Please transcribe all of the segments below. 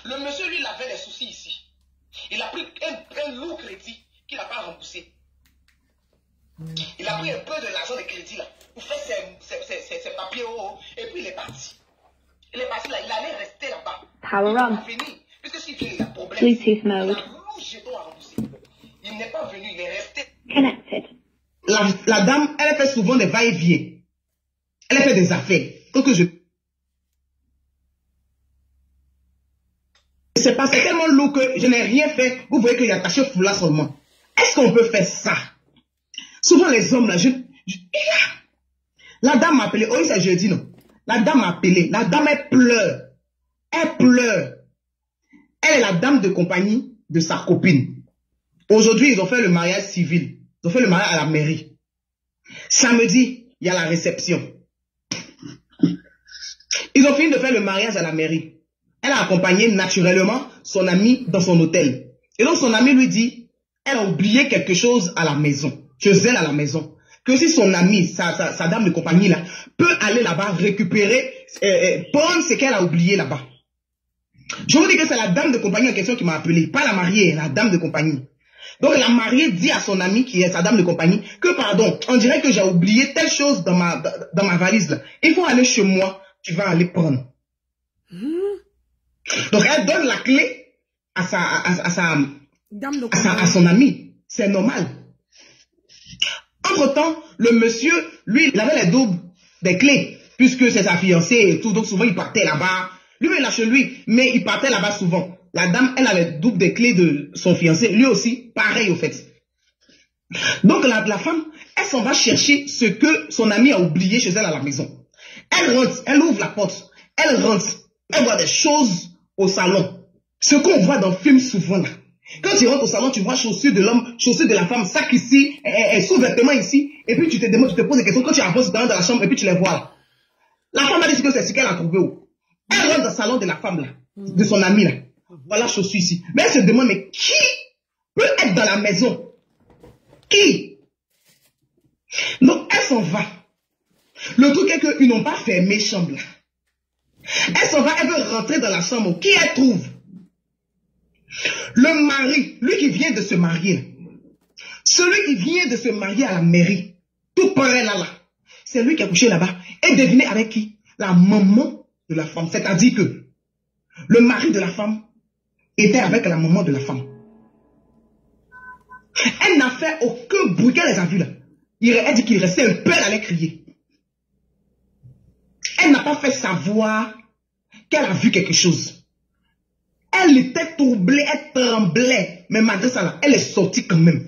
Le monsieur, lui, il avait des soucis ici. Il a pris un lourd crédit qu'il n'a pas remboursé. Il a pris un peu de l'argent de crédit là pour faire ses papiers et puis il est parti. Il est parti là, il allait rester là-bas. Power on. Puisque s'il vient, il a un problème. Bluetooth mode. Il a lourd jeton à rembourser. Il n'est pas venu, il est resté. Connected. La dame, elle fait souvent des va-et-vient. Elle fait des affaires. C'est pas tellement lourd que je n'ai rien fait. Vous voyez qu'il y a attaché foulard seulement. Est-ce qu'on peut faire ça? Souvent les hommes là, la dame m'a appelé. Oh, c'est jeudi, non? La dame m'a appelé. La dame, elle pleure. Elle pleure. Elle est la dame de compagnie de sa copine. Aujourd'hui, ils ont fait le mariage civil. Ils ont fait le mariage à la mairie. Samedi, il y a la réception. Ils ont fini de faire le mariage à la mairie. Elle a accompagné naturellement son ami dans son hôtel. Et donc son ami lui dit, elle a oublié quelque chose à la maison, chez elle à la maison. Que si son ami, sa dame de compagnie là, peut aller là-bas récupérer, prendre ce qu'elle a oublié là-bas. Je vous dis que c'est la dame de compagnie en question qui m'a appelé, pas la mariée, la dame de compagnie. Donc la mariée dit à son ami qui est sa dame de compagnie que pardon, on dirait que j'ai oublié telle chose dans ma valise là. Il faut aller chez moi, tu vas aller prendre. Donc elle donne la clé à son ami. C'est normal. Entre-temps, le monsieur, lui, il avait les doubles des clés, puisque c'est sa fiancée et tout, donc souvent il partait là-bas. Lui, il l'a chez lui, mais il partait là-bas souvent. La dame, elle avait double des clés de son fiancé, lui aussi, pareil au fait. Donc la femme, elle s'en va chercher ce que son ami a oublié chez elle à la maison. Elle rentre, elle ouvre la porte, elle rentre, elle voit des choses au salon. Ce qu'on voit dans le film souvent là. Quand tu rentres au salon, tu vois chaussures de l'homme, chaussures de la femme, sac ici, sous-vêtements ici, et puis tu te demandes, tu te poses des questions quand tu avances dans la chambre et puis tu les vois là. La femme a dit que c'est ce qu'elle a trouvé. Elle rentre dans le salon de la femme là, de son ami là. Voilà chaussures ici. Mais elle se demande, mais qui peut être dans la maison? Qui? Donc elle s'en va. Le truc est qu'ils n'ont pas fermé chambre là. Elle s'en va, elle veut rentrer dans la chambre. Qui elle trouve? Le mari, lui qui vient de se marier. Celui qui vient de se marier à la mairie. Tout pareil là. C'est lui qui a couché là-bas. Et devinez avec qui? La maman de la femme. C'est-à-dire que le mari de la femme était avec la maman de la femme. Elle n'a fait aucun bruit. Qu'elle les a vus là. Elle dit qu'il restait un peu, elle allait crier. Elle n'a pas fait savoir qu'elle a vu quelque chose. Elle était troublée, elle tremblait. Mais malgré ça, là, elle est sortie quand même.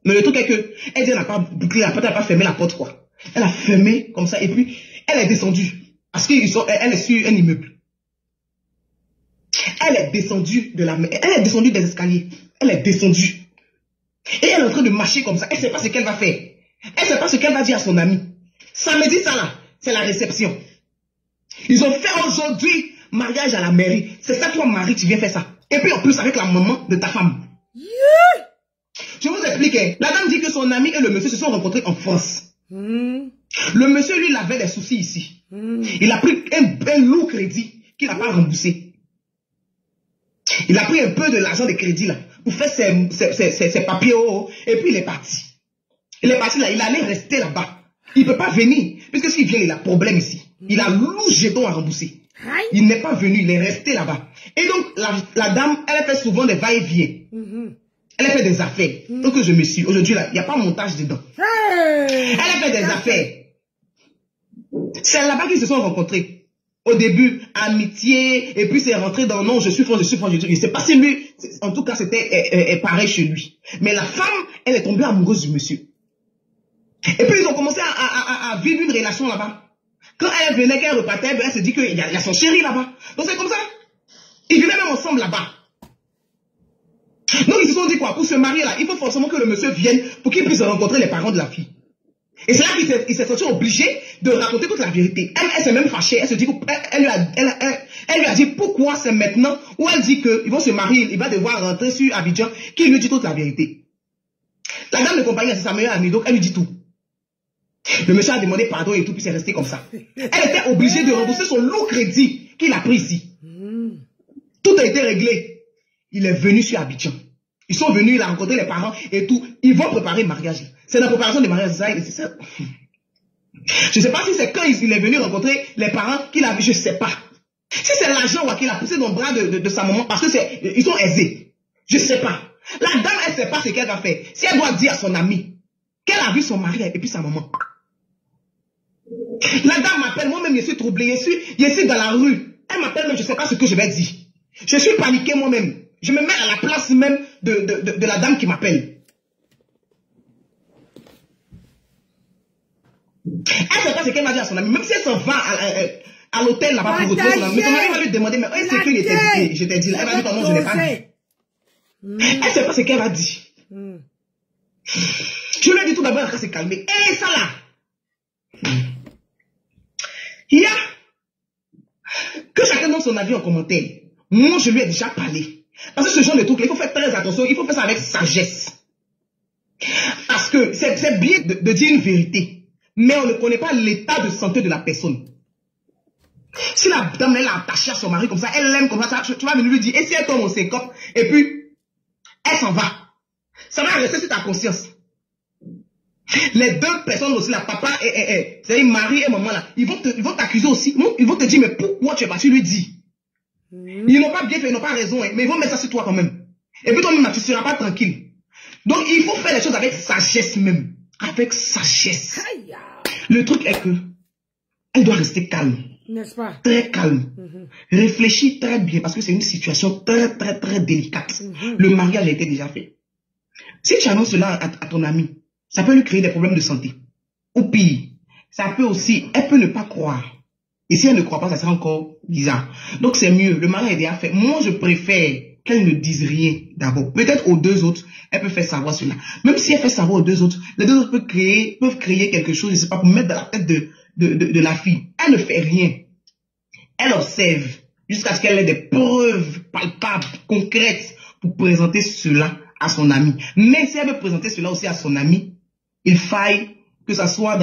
Mais le truc est que, elle dit, elle n'a pas bouclé la porte, elle n'a pas fermé la porte, quoi. Elle a fermé comme ça, et puis, elle est descendue. Parce qu'elle est sur un immeuble. Elle est descendue elle est descendue des escaliers. Elle est descendue. Et elle est en train de marcher comme ça. Elle ne sait pas ce qu'elle va faire. Elle ne sait pas ce qu'elle va dire à son ami. Samedi, ça là, c'est la réception. Ils ont fait aujourd'hui mariage à la mairie. C'est ça, toi, Marie, tu viens faire ça. Et puis en plus, avec la maman de ta femme. Yeah. Je vous explique. La dame dit que son ami et le monsieur se sont rencontrés en France. Le monsieur, lui, il avait des soucis ici. Il a pris un lourd crédit qu'il n'a pas remboursé. Il a pris un peu de l'argent de crédit là pour faire ses papiers. Et puis il est parti. Il est parti là, il allait rester là-bas. Il ne peut pas venir. Puisque s'il vient, il a problème ici. Il a lourd jeton à rembourser. Il n'est pas venu, il est resté là-bas. Et donc, la dame, elle fait souvent des va-et-vient. Elle a fait des affaires. Donc, je me suis. Aujourd'hui, là, il n'y a pas montage dedans. Elle a fait des affaires. C'est là-bas qu'ils se sont rencontrés. Au début, amitié, et puis c'est rentré dans non, je suis franc, je suis franc. Je ne sais pas si lui, en tout cas, c'était pareil chez lui. Mais la femme, elle est tombée amoureuse du monsieur. Et puis, ils ont commencé à vivre une relation là-bas. Quand elle venait, qu'elle repartait, elle se dit qu'il y a son chéri là-bas. Donc c'est comme ça. Ils vivaient même ensemble là-bas. Donc ils se sont dit quoi? Pour se marier là, il faut forcément que le monsieur vienne pour qu'il puisse rencontrer les parents de la fille. Et c'est là qu'il s'est senti obligé de raconter toute la vérité. Elle s'est même fâchée. Elle se dit elle lui a dit pourquoi c'est maintenant où elle dit qu'ils vont se marier, il va devoir rentrer sur Abidjan, qu'il lui dit toute la vérité. La dame de compagnie, c'est sa meilleure amie, donc elle lui dit tout. Le monsieur a demandé pardon et tout, puis c'est resté comme ça. Elle était obligée de rembourser son lourd crédit qu'il a pris ici. Tout a été réglé. Il est venu sur Abidjan. Ils sont venus, il a rencontré les parents et tout. Ils vont préparer le mariage. C'est la préparation du mariage. C'est ça. Je ne sais pas si c'est quand il est venu rencontrer les parents qu'il a vu, je ne sais pas. Si c'est l'argent qu'il a poussé dans le bras de sa maman, parce que ils sont aisés. Je ne sais pas. La dame, elle ne sait pas ce qu'elle va faire. Si elle doit dire à son ami qu'elle a vu son mari et puis sa maman. La dame m'appelle, moi-même je suis troublé, je suis dans la rue. Elle m'appelle même, je ne sais pas ce que je vais dire. Je suis paniqué moi-même. Je me mets à la place même de la dame qui m'appelle. Elle ne sait pas ce qu'elle va dire à son ami. Même si elle s'en va à l'hôtel là-bas pour retrouver son ami. Mais son ami va lui demander, mais c'est qu'il était dit. Je t'ai dit là. Elle va dire, non, je ne l'ai pas dit. Elle ne sait pas ce qu'elle va dire. Je lui ai dit tout d'abord, elle va se calmer. Et ça là. Il y a que chacun donne son avis en commentaire. Moi, je lui ai déjà parlé. Parce que ce genre de truc, il faut faire très attention. Il faut faire ça avec sagesse. Parce que c'est bien de dire une vérité. Mais on ne connaît pas l'état de santé de la personne. Si la dame, elle est attachée à son mari comme ça, elle l'aime comme ça, tu vas venir lui dire, et si elle tombe au syncope, et puis, elle s'en va. Ça va rester sur ta conscience. Les deux personnes aussi, la papa et c'est-à-dire mari et maman là, ils vont t'accuser aussi. Ils vont te dire, mais pourquoi tu es parti lui dire? Ils n'ont pas bien fait, ils n'ont pas raison, mais ils vont mettre ça sur toi quand même. Et puis toi-même, tu ne seras pas tranquille. Donc, il faut faire les choses avec sagesse même. Avec sagesse. Le truc est que, elle doit rester calme. N'est-ce pas? Très calme. Réfléchis très bien parce que c'est une situation très, très, très délicate. Le mariage a été déjà fait. Si tu annonces cela à ton ami, ça peut lui créer des problèmes de santé. Ou pire, ça peut aussi, elle peut ne pas croire. Et si elle ne croit pas, ça sera encore bizarre. Donc c'est mieux, le mariage est déjà fait. Moi, je préfère qu'elle ne dise rien d'abord. Peut-être aux deux autres, elle peut faire savoir cela. Même si elle fait savoir aux deux autres, les deux autres peuvent créer quelque chose, je ne sais pas, pour mettre dans la tête de la fille. Elle ne fait rien. Elle observe jusqu'à ce qu'elle ait des preuves palpables, concrètes, pour présenter cela à son ami. Mais si elle veut présenter cela aussi à son ami, il faille que ça soit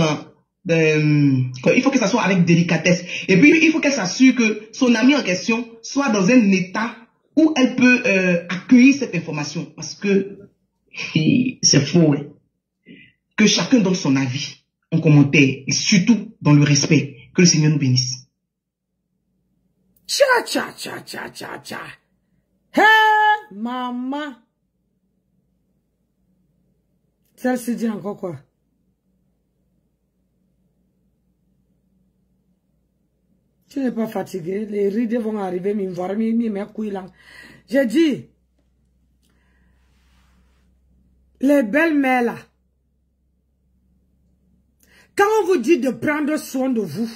il faut que ça soit avec délicatesse. Et puis, il faut qu'elle s'assure que son ami en question soit dans un état où elle peut accueillir cette information. Parce que c'est faux. Hein. Que chacun donne son avis en commentaire et surtout dans le respect. Que le Seigneur nous bénisse. Tcha, tcha, tcha, tcha, tcha, tcha. Hé, maman. Celle-ci dit encore quoi? Tu n'es pas fatigué, les rides vont arriver, mais voir mes couilles là. J'ai dit, les belles-mères là, quand on vous dit de prendre soin de vous,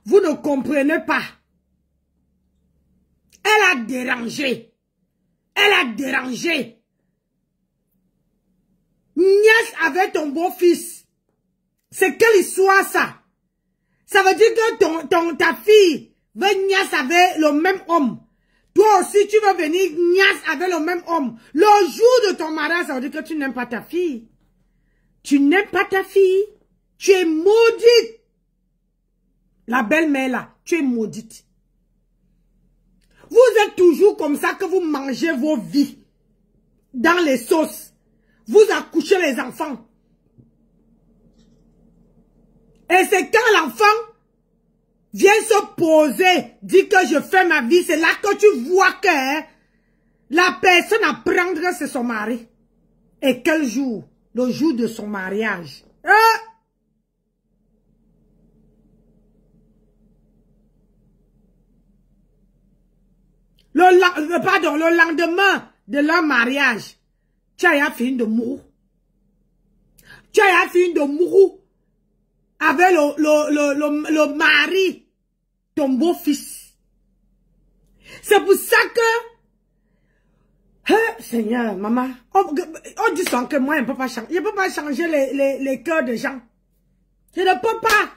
vous ne comprenez pas. Elle a dérangé. Elle a dérangé. Nièce avec ton beau-fils. C'est quelle histoire ça? Ça veut dire que ta fille veut nièce avec le même homme. Toi aussi, tu veux venir nièce avec le même homme. Le jour de ton mariage, ça veut dire que tu n'aimes pas ta fille. Tu n'aimes pas ta fille. Tu es maudite. La belle-mère là, tu es maudite. Vous êtes toujours comme ça que vous mangez vos vies. Dans les sauces. Vous accouchez les enfants. Et c'est quand l'enfant vient se poser, dit que je fais ma vie, c'est là que tu vois que la personne à prendre, c'est son mari. Et quel jour? Le jour de son mariage. Le lendemain de leur mariage, tu as fini de mourir. Tu as fini de mourir avec le mari, ton beau-fils. C'est pour ça que, Seigneur, maman, on dit sans que moi, je ne peux pas changer. Je ne peux pas changer les cœurs des gens. Je ne peux pas.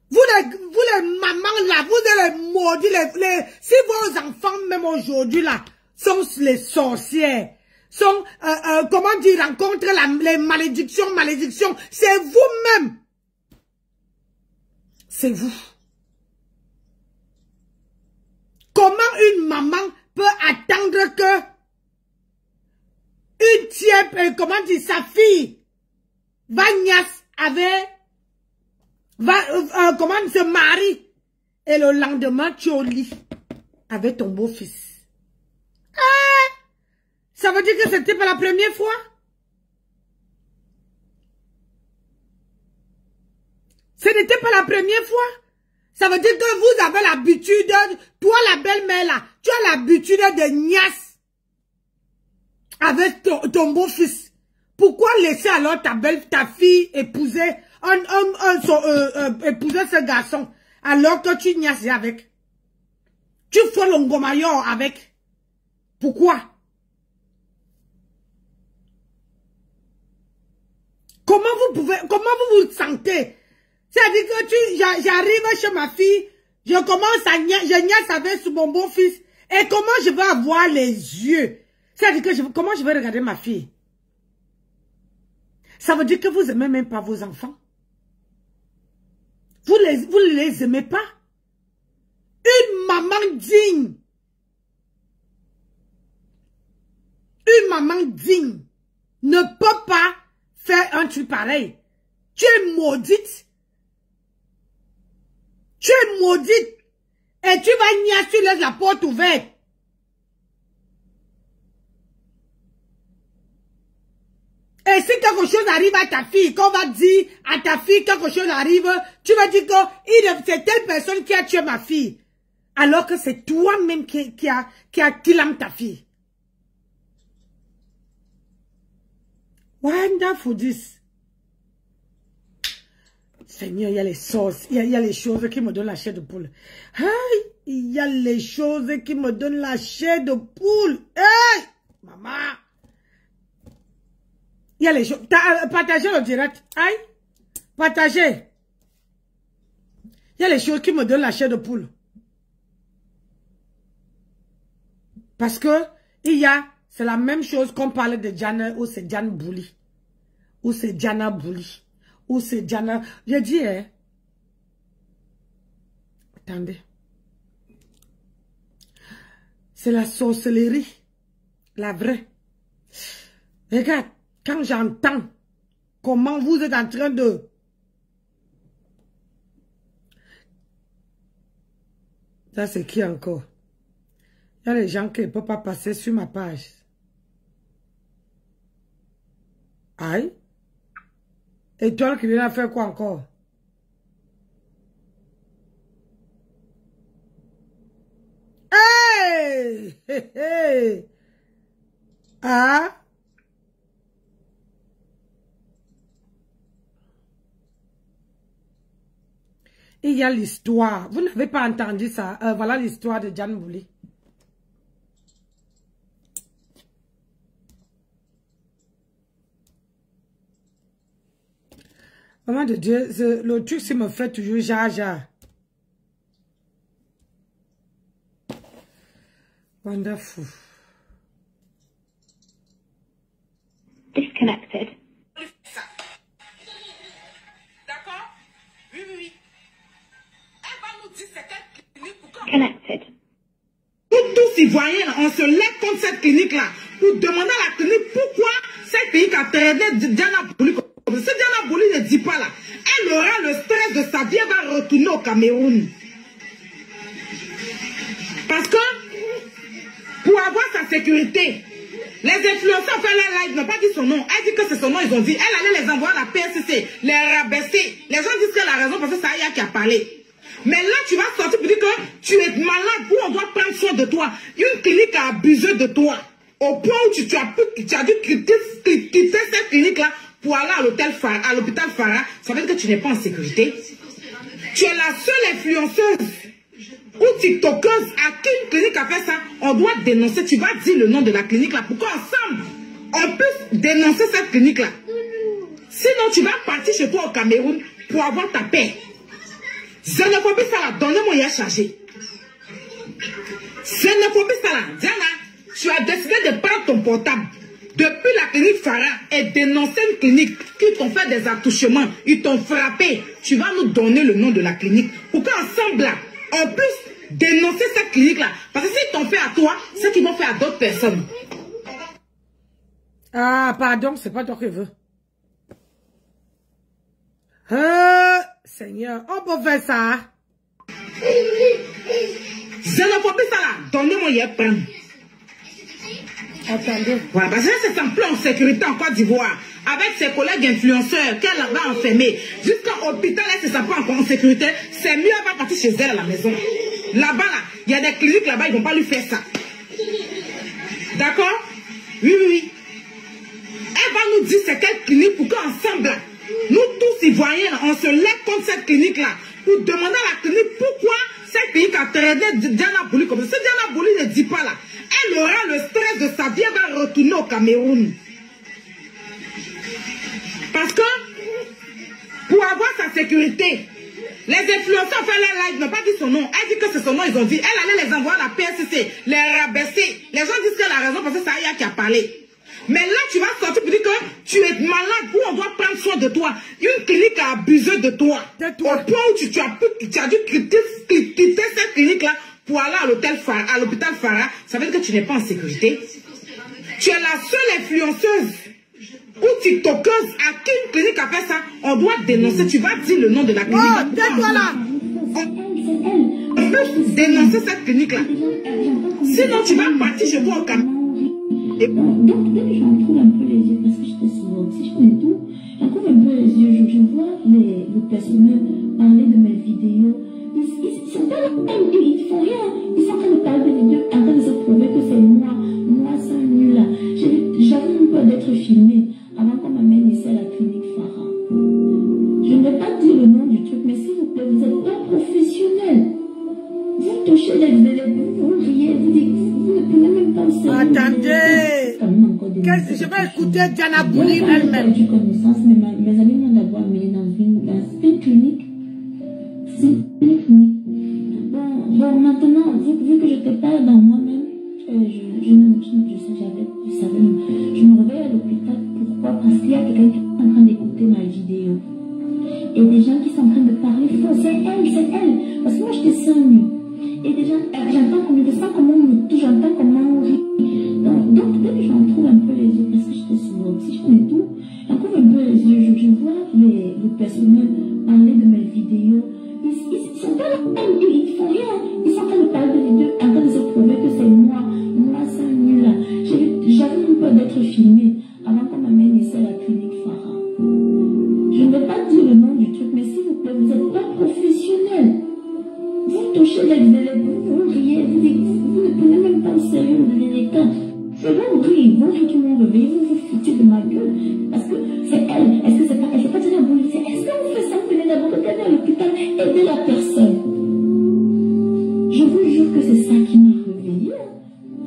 Vous les mamans là, vous les maudits, si vos enfants, même aujourd'hui là, sont les sorcières, sont, comment dire, rencontrent les malédictions, c'est vous-même. C'est vous. Comment une maman peut attendre que une tienne, comment dire, sa fille va niasse avec, comment se marie, et le lendemain tu es au lit avec ton beau-fils. Ça veut dire que c'était pas la première fois? Ce n'était pas la première fois? Ça veut dire que vous avez l'habitude, toi la belle-mère là, tu as l'habitude de niasse avec ton beau-fils. Pourquoi laisser alors ta fille épouser épouser ce garçon alors que tu niasses avec? Tu fais l'ongomayor avec. Pourquoi? Comment vous vous sentez? C'est-à-dire que j'arrive chez ma fille, je commence à je niasse avec mon beau-fils, et comment je vais avoir les yeux? C'est-à-dire que comment je vais regarder ma fille? Ça veut dire que vous n'aimez même pas vos enfants. Vous ne les aimez pas. Une maman digne. Une maman digne ne peut pas faire un truc pareil. Tu es maudite. Tu es maudite. Et tu vas nier, tu laisses la porte ouverte. Et si quelque chose arrive à ta fille, qu'on va dire à ta fille quelque chose arrive, tu vas dire que c'est telle personne qui a tué ma fille. Alors que c'est toi-même qui lame ta fille. Wonderful this. Seigneur, il y a les sauces, il y a les choses qui me donnent la chair de poule. Hey, il y a les choses qui me donnent la chair de poule. Hey, maman. Il y a les choses. Partagez le direct. Aïe. Partagez. Il y a les choses qui me donnent la chair de poule. Parce que c'est la même chose qu'on parlait de Diana, ou c'est Diane Bouli. Ou c'est Diana Bouli. Ou c'est Diana. J'ai dit, attendez. C'est la sorcellerie. La vraie. Regarde. Quand j'entends comment vous êtes en train de... Ça, c'est qui encore? Il y a les gens qui ne peuvent pas passer sur ma page. Aïe. Et toi qui viens faire quoi encore? Hey! Hey! Hey! Ah! Il y a l'histoire. Vous n'avez pas entendu ça. Voilà l'histoire de Diane Bouli. Maman de Dieu, le truc, ça me fait toujours jaja. Wonderful. Disconnected. D'accord? Oui, oui, oui. Elle va nous dire c'est quelle clinique pour quand? Connected. Nous tous Ivoiriens, on se lève contre cette clinique-là pour demander à la clinique pourquoi cette clinique a traité Diana Bouli. Si Diana Bouli ne dit pas là, elle aura le stress de sa vie, elle va retourner au Cameroun. Parce que, pour avoir sa sécurité, les influenceurs fait la live, n'ont pas dit son nom. Elle dit que c'est son nom, ils ont dit. Elle allait les envoyer à la PSC, les rabaisser. Les gens disent qu'elle a raison parce que c'est Aya qui a parlé. Mais là, tu vas sortir pour dire que tu es malade, où on doit prendre soin de toi. Une clinique a abusé de toi. Au point où tu as dû quitter cette clinique-là pour aller à l'hôpital Farah. Ça veut dire que tu n'es pas en sécurité. Tu es la seule influenceuse ou tiktokeuse à qui une clinique a fait ça. On doit dénoncer. Tu vas dire le nom de la clinique là. Pourquoi ensemble on peut dénoncer cette clinique là? Sinon, tu vas partir chez toi au Cameroun pour avoir ta paix. Xénophobie, ça là, donnez-moi y a chargé. Xénophobie, ça là, Diana, tu as décidé de prendre ton portable depuis la clinique Farah et dénoncer une clinique qui t'ont fait des attouchements, ils t'ont frappé. Tu vas nous donner le nom de la clinique pour qu'ensemble là, en plus, dénoncer cette clinique-là. Parce que s'ils t'ont fait à toi, c'est qu'ils vont faire à d'autres personnes. Ah, pardon, c'est pas toi qui veux. Seigneur, on peut faire ça. Xénophobie, ça là, donnez-moi hier prendre. Attendez. Voilà, parce que c'est un plan en sécurité en Côte d'Ivoire. Avec ses collègues influenceurs qu'elle va enfermer. Jusqu'à l'hôpital, elle se sent pas encore en sécurité. C'est mieux, elle va partir chez elle à la maison. Là-bas, là, il y a des cliniques là-bas, ils vont pas lui faire ça. D'accord? Oui, oui, oui. Elle va nous dire c'est quelle clinique pour qu'ensemble, nous tous Ivoiriens, on se lève contre cette clinique-là. Pour demander à la clinique pourquoi cette clinique a traité Diana Bouli comme ça. Si Diana Bouli ne dit pas là, elle aura le stress de sa vie, elle va retourner au Cameroun. Parce que, pour avoir sa sécurité, les influenceurs ont fait leur live, n'ont pas dit son nom. Elle dit que c'est son nom, ils ont dit. Elle allait les envoyer à la PSC, les rabaisser. Les gens disent qu'elle a raison parce que c'est Aya qui a parlé. Mais là, tu vas sortir pour dire que tu es malade, où on doit prendre soin de toi. Une clinique a abusé de toi. Au point où tu as dû quitter cette clinique-là pour aller à l'hôpital Farah. Ça veut dire que tu n'es pas en sécurité. Tu es la seule influenceuse ou tiktokeuse à qui une clinique a fait ça. On doit dénoncer. Tu vas dire le nom de la clinique. Oh, tais-toi là. On peut dénoncer cette clinique-là. Sinon, tu vas partir chez toi au Cameroun. Et donc, dès que j'en trouve un peu les yeux, parce que j'étais sur l'autisme et tout, j'en trouve un peu les yeux, je vois les personnels parler de mes vidéos. Ils sont pas là, ils font rien. Ils sont en train de parler de vidéos, en train de se prouver que c'est moi, ça, nul là. J'avais même peur d'être filmée avant qu'on m'amène ici à la clinique Farah. Je ne vais pas dire le nom du truc, mais s'il vous plaît, vous êtes pas professionnel. Vous touchez les élèves, vous riez, vous dites, vous ne pouvez même pas me servir. Attendez. Je vais écouter Diana Bouli elle-même. J'ai connaissance, mais mes amis m'ont d'abord amené dans une clinique. C'est une clinique. Bon, maintenant, vu que je n'étais pas dans moi-même, je savais même. Je me réveille à l'hôpital. Pourquoi? Parce qu'il y a quelqu'un qui est en train d'écouter ma vidéo. Et des gens qui sont en train de parler faux. C'est elle. Parce que moi, j'étais seule. Et déjà, j'entends comment je sens comment on me touche, j'entends comment on rit. Donc, dès que j'en trouve un peu les yeux, parce que j'étais sur l'autisme et tout, j'en trouve un peu les yeux, je vois les personnels parler de mes vidéos. Ils sont pas là, ils font rien. Ils sont en train de parler de vidéos, en train de se prouver que c'est moi, ça, nul là. J'avais même peur d'être filmée avant qu'on m'amène ici à la clinique Farah. Je ne vais pas dire le nom du truc, mais s'il vous plaît, vous n'êtes pas professionnel. Vous touchez les élèves, vous riez, vous dites, vous ne pouvez même pas me servir de l'état. C'est vous rire qui m'ont réveillé, vous vous foutez de ma gueule. Parce que c'est elle. Est-ce que c'est pas elle? C'est pas Diana Bouli. Est-ce que vous faites ça? Vous venez d'abord regarder à l'hôpital, aider la personne. Je vous jure que c'est ça qui m'a réveillée.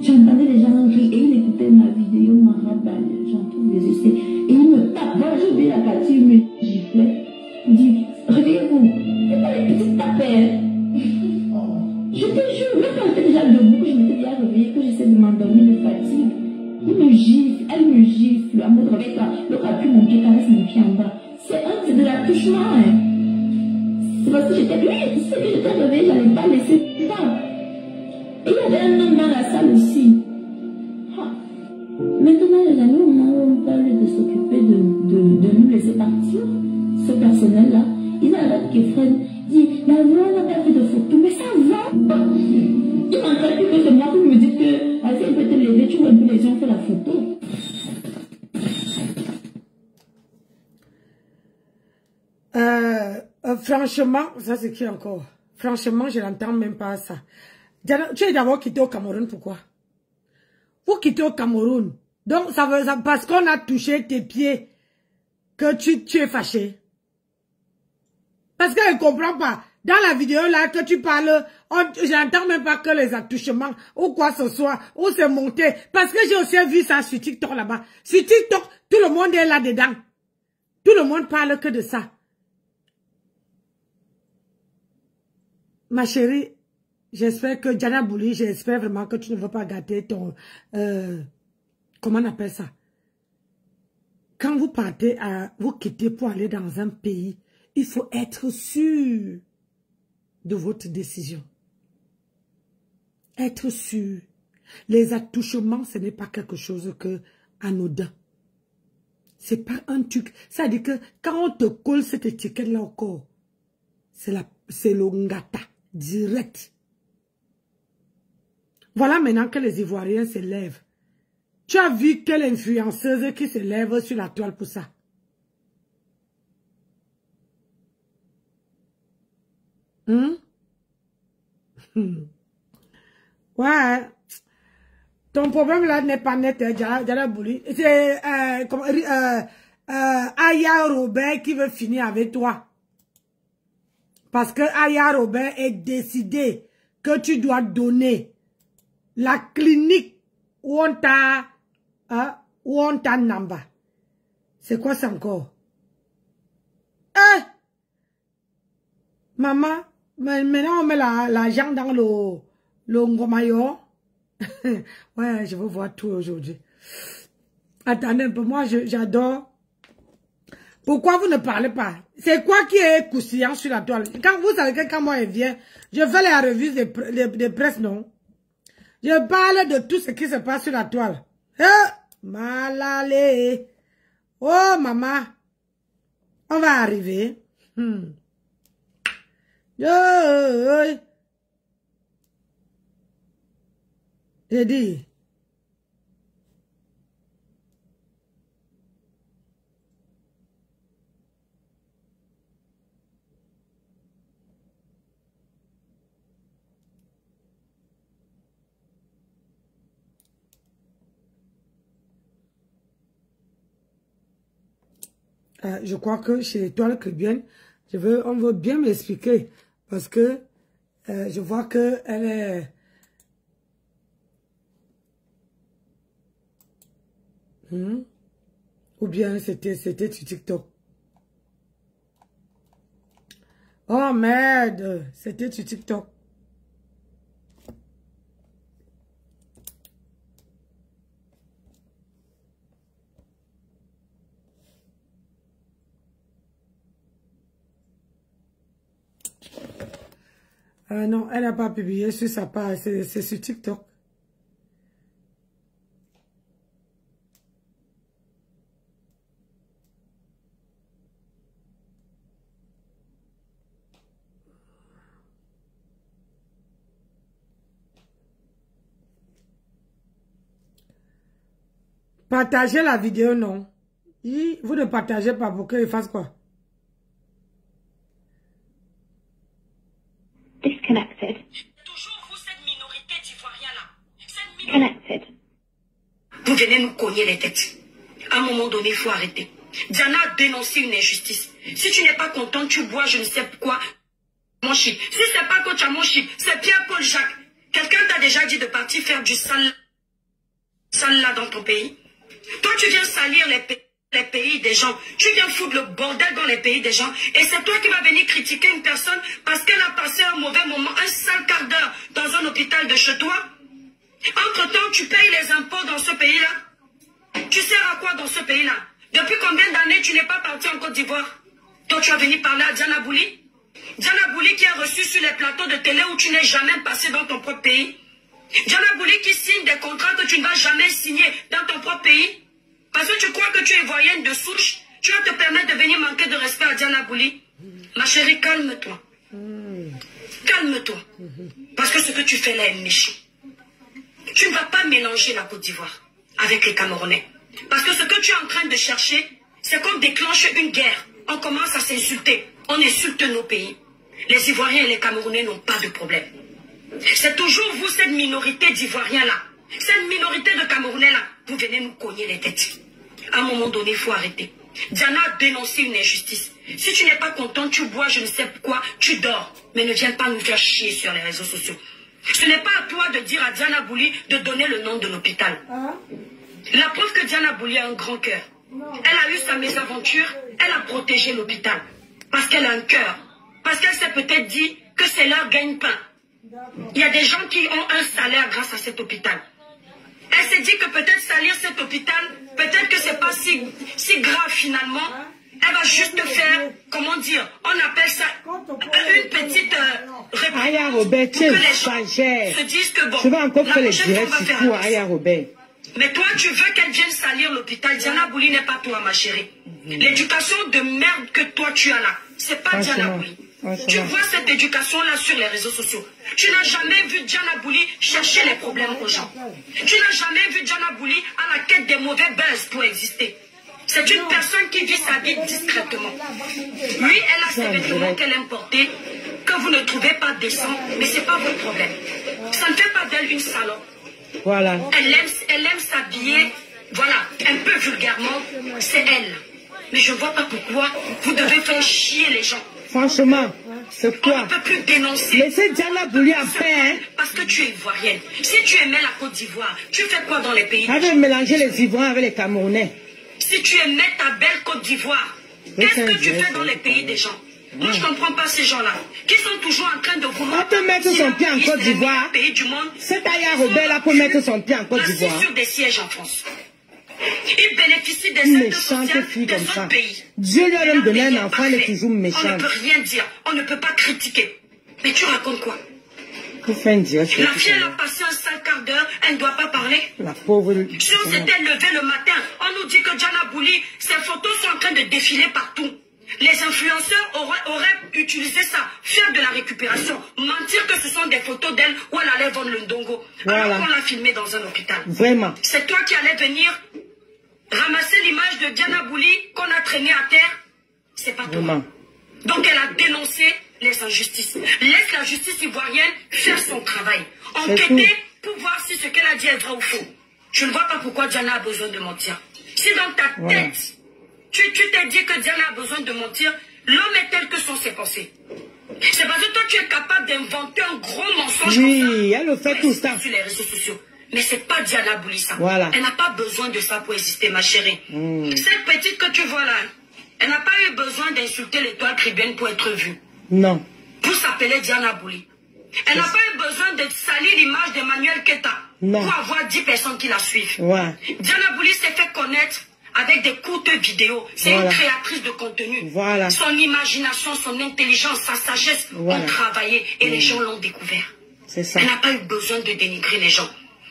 J'entendais les gens rire et ils écoutaient ma vidéo, ma raballe, j'en trouve des yeux. Et ils me tapent. Voilà, j'ai oublié la carte, ils me giflaient. Ils disent, réveillez-vous. C'est pas les petites tapettes. Je te jure, même quand j'étais déjà debout, je m'étais déjà réveillée, que j'essaie de m'endormir de fatigue. Elle me gifle, à mode avec le rapu, mon pied caresse mon pied en bas. C'est de l'attouchement, hein. C'est parce que j'étais réveillée, j'allais pas laisser ça. Et il y avait un homme dans la salle aussi. Maintenant, les amis, au moment où on parle de s'occuper de nous laisser partir, ce personnel-là, il a l'air qui freine. Dit, la voix n'a pas fait de photo, mais ça va. Il m'entend plus que c'est moi qui me dit que, vas-y, elle peut te lever, tu vois un peu les gens faire la photo. Franchement, ça c'est qui encore? Franchement, je n'entends même pas ça. Tu es d'abord quitté au Cameroun, pourquoi? Vous quittez au Cameroun. Donc, ça veut, parce qu'on a touché tes pieds, que tu es fâché. Parce qu'elle ne comprend pas. Dans la vidéo là que tu parles, j'entends même pas que les attouchements ou quoi que ce soit, ou c'est monté. Parce que j'ai aussi vu ça sur TikTok là-bas. Sur TikTok, tout le monde est là-dedans. Tout le monde parle que de ça. Ma chérie, j'espère que Diana Bouli, j'espère vraiment que tu ne veux pas gâter ton... comment on appelle ça? Quand vous partez, vous quittez pour aller dans un pays, il faut être sûr de votre décision. Être sûr. Les attouchements, ce n'est pas quelque chose que anodin. C'est pas un truc. Ça veut dire que quand on te colle cette étiquette-là au corps, c'est le ngata, direct. Voilà maintenant que les Ivoiriens se lèvent. Tu as vu quelle influenceuse qui se lève sur la toile pour ça? Ouais. Ton problème là n'est pas net, Diana Bouli. C'est Aya Robert qui veut finir avec toi. Parce que Aya Robert est décidé que tu dois donner la clinique où on t'a namba. C'est quoi ça encore? Maman, maintenant on met l'argent dans le ngomayo. Ouais, je veux voir tout aujourd'hui. Attendez un peu, moi j'adore. Pourquoi vous ne parlez pas? C'est quoi qui est croustillant sur la toile? Quand vous savez que quand moi elle vient, je fais les revues de presse, non? Je parle de tout ce qui se passe sur la toile. Malalé. Oh maman, on va arriver. J'ai dit. Je crois que chez l'étoile Caribbean, on veut bien m'expliquer parce que je vois que elle est... Ou bien c'était sur TikTok. Oh merde, c'était sur TikTok. Non, elle n'a pas publié sur sa page, c'est sur TikTok. Partagez la vidéo, non. Vous ne partagez pas pour qu'il fasse quoi? Disconnected. Toujours vous, cette minorité d'Ivoiriens-là. Connected. Vous venez nous cogner les têtes. À un moment donné, il faut arrêter. Diana a dénoncé une injustice. Si tu n'es pas content, tu bois je ne sais quoi. Mon chip. Si c'est pas coach à mon chip, c'est Pierre-Paul Jacques. Quelqu'un t'a déjà dit de partir faire du sale là dans ton pays. Toi, tu viens salir les pays des gens. Tu viens foutre le bordel dans les pays des gens. Et c'est toi qui vas venir critiquer une personne parce qu'elle a passé un mauvais moment, un sale quart d'heure dans un hôpital de chez toi. Entre-temps, tu payes les impôts dans ce pays-là. Tu sers à quoi dans ce pays-là? Depuis combien d'années tu n'es pas parti en Côte d'Ivoire? Toi, tu vas venir parler à Diana Bouli? Diana Bouli qui est reçue sur les plateaux de télé où tu n'es jamais passé dans ton propre pays. Diana Bouli qui signe des contrats que tu ne vas jamais signer dans ton propre pays. Parce que tu crois que tu es ivoirienne de souche, tu vas te permettre de venir manquer de respect à Diana Bouli. Ma chérie, calme-toi. Calme-toi. Parce que ce que tu fais là est méchant. Tu ne vas pas mélanger la Côte d'Ivoire avec les Camerounais. Parce que ce que tu es en train de chercher, c'est qu'on déclenche une guerre. On commence à s'insulter. On insulte nos pays. Les Ivoiriens et les Camerounais n'ont pas de problème. C'est toujours vous, cette minorité d'Ivoiriens-là. Cette minorité de Camerounais-là. Vous venez nous cogner les têtes. À un moment donné, il faut arrêter. Diana a dénoncé une injustice. Si tu n'es pas content, tu bois je ne sais quoi, tu dors. Mais ne viens pas nous faire chier sur les réseaux sociaux. Ce n'est pas à toi de dire à Diana Bouli de donner le nom de l'hôpital. La preuve que Diana Bouli a un grand cœur. Elle a eu sa mésaventure, elle a protégé l'hôpital. Parce qu'elle a un cœur. Parce qu'elle s'est peut-être dit que c'est leur gagne-pain. Il y a des gens qui ont un salaire grâce à cet hôpital. Elle s'est dit que peut-être salir cet hôpital, peut-être que c'est pas si grave finalement. Elle va juste faire, comment dire, on appelle ça une petite Aya Robert, tu es sagère. Je vais encore faire les directs sur toi, Aya Robert. Mais toi, tu veux qu'elle vienne salir l'hôpital. Diana Bouli n'est pas toi, ma chérie. L'éducation de merde que toi tu as là, c'est pas Diana Bouli. Tu vois cette éducation-là sur les réseaux sociaux. Tu n'as jamais vu Diana Bouli chercher les problèmes aux gens. Tu n'as jamais vu Diana Bouli à la quête des mauvais buzz pour exister. C'est une personne qui vit sa vie discrètement. Oui, elle a ses vêtements qu'elle aime porter, que vous ne trouvez pas décents, mais ce n'est pas votre problème. Ça ne fait pas d'elle une salope. Voilà. Elle aime s'habiller, voilà, un peu vulgairement, c'est elle. Mais je ne vois pas pourquoi vous devez faire chier les gens. Franchement, c'est quoi? On ne peut plus dénoncer. Laissez Diana Bouli en paix, hein? Parce que tu es ivoirienne. Si tu aimais la Côte d'Ivoire, tu fais quoi dans les pays? Elle veut mélanger les Ivoiriens avec les Camerounais. Si tu aimais ta belle Côte d'Ivoire, qu'est-ce que tu fais dans les pays des gens? Moi, je ne comprends pas ces gens-là, qui sont toujours en train de vouloir... On peut mettre son pied en Côte d'Ivoire. Cet Aya Robert-là peut mettre son pied en Côte d'Ivoire. Sur des sièges en France. Il bénéficie des aides sociales des autres pays. Dieu lui a même donné un enfant, elle est toujours méchante. On ne peut rien dire, on ne peut pas critiquer. Mais tu racontes quoi? La fille, elle a passé un sale quart d'heure, elle ne doit pas parler. La pauvre... Si on s'était levé le matin, on nous dit que Diana Bouli, ses photos sont en train de défiler partout. Les influenceurs auraient utilisé ça, faire de la récupération, mentir que ce sont des photos d'elle où elle allait vendre le ndongo, alors qu'on l'a filmé dans un hôpital. Vraiment. C'est toi qui allais venir ramasser l'image de Diana Bouli qu'on a traînée à terre. C'est pas toi. Vraiment. Donc elle a dénoncé les injustices. Laisse la justice ivoirienne faire son travail. Enquêter pour voir si ce qu'elle a dit est vrai ou faux. Je ne vois pas pourquoi Diana a besoin de mentir. Si dans ta tête, tu t'es dit que Diana a besoin de mentir, l'homme est tel que sont ses pensées. C'est parce que toi tu es capable d'inventer un gros mensonge comme ça. Elle le fait tout ça. Sur les réseaux sociaux. Mais c'est pas Diana Bouli ça. Voilà. Elle n'a pas besoin de ça pour exister, ma chérie. Cette petite que tu vois là, elle n'a pas eu besoin d'insulter l'étoile tribune pour être vue. Non. Pour s'appeler Diana Bouli. Elle n'a pas eu besoin de salir l'image d'Emmanuel Keta. Non. Pour avoir 10 personnes qui la suivent. Ouais. Diana Bouli s'est fait connaître avec des courtes vidéos. C'est une créatrice de contenu. Voilà. Son imagination, son intelligence, sa sagesse ont travaillé et les gens l'ont découvert. C'est ça. Elle n'a pas eu besoin de dénigrer les gens.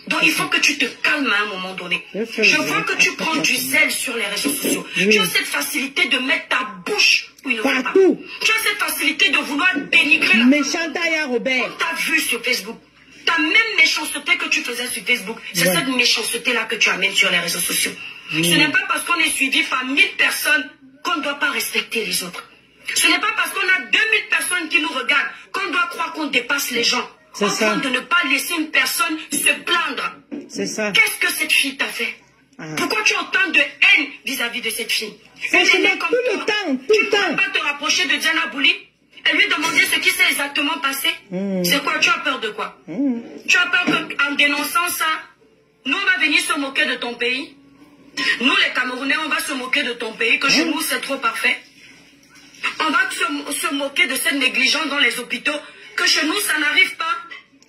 Donc il faut que tu te calmes à un moment donné. Je vois que tu prends du zèle sur les réseaux sociaux. Tu as cette facilité de mettre ta bouche où il ne faut pas. Tu as cette facilité de vouloir dénigrer la méchante Aya Robert. On t'a vu sur Facebook. Ta même méchanceté que tu faisais sur Facebook, c'est cette méchanceté-là que tu amènes sur les réseaux sociaux. Ce n'est pas parce qu'on est suivi par 1000 personnes qu'on ne doit pas respecter les autres. Ce n'est pas parce qu'on a 2000 personnes qui nous regardent qu'on doit croire qu'on dépasse les gens. Enfin, de ne pas laisser une personne se plaindre. C'est ça. Qu'est-ce que cette fille t'a fait? Pourquoi tu as autant de haine vis-à-vis de cette fille? Elle est comme tout le temps, tout le temps. Tu ne peux pas te rapprocher de Diana Bouli et lui demander ce qui s'est exactement passé? C'est quoi? Tu as peur de quoi? Tu as peur qu'en dénonçant ça, nous on va venir se moquer de ton pays? Nous les Camerounais, on va se moquer de ton pays, que chez nous c'est trop parfait. On va se moquer de cette négligence dans les hôpitaux, que chez nous ça n'arrive pas.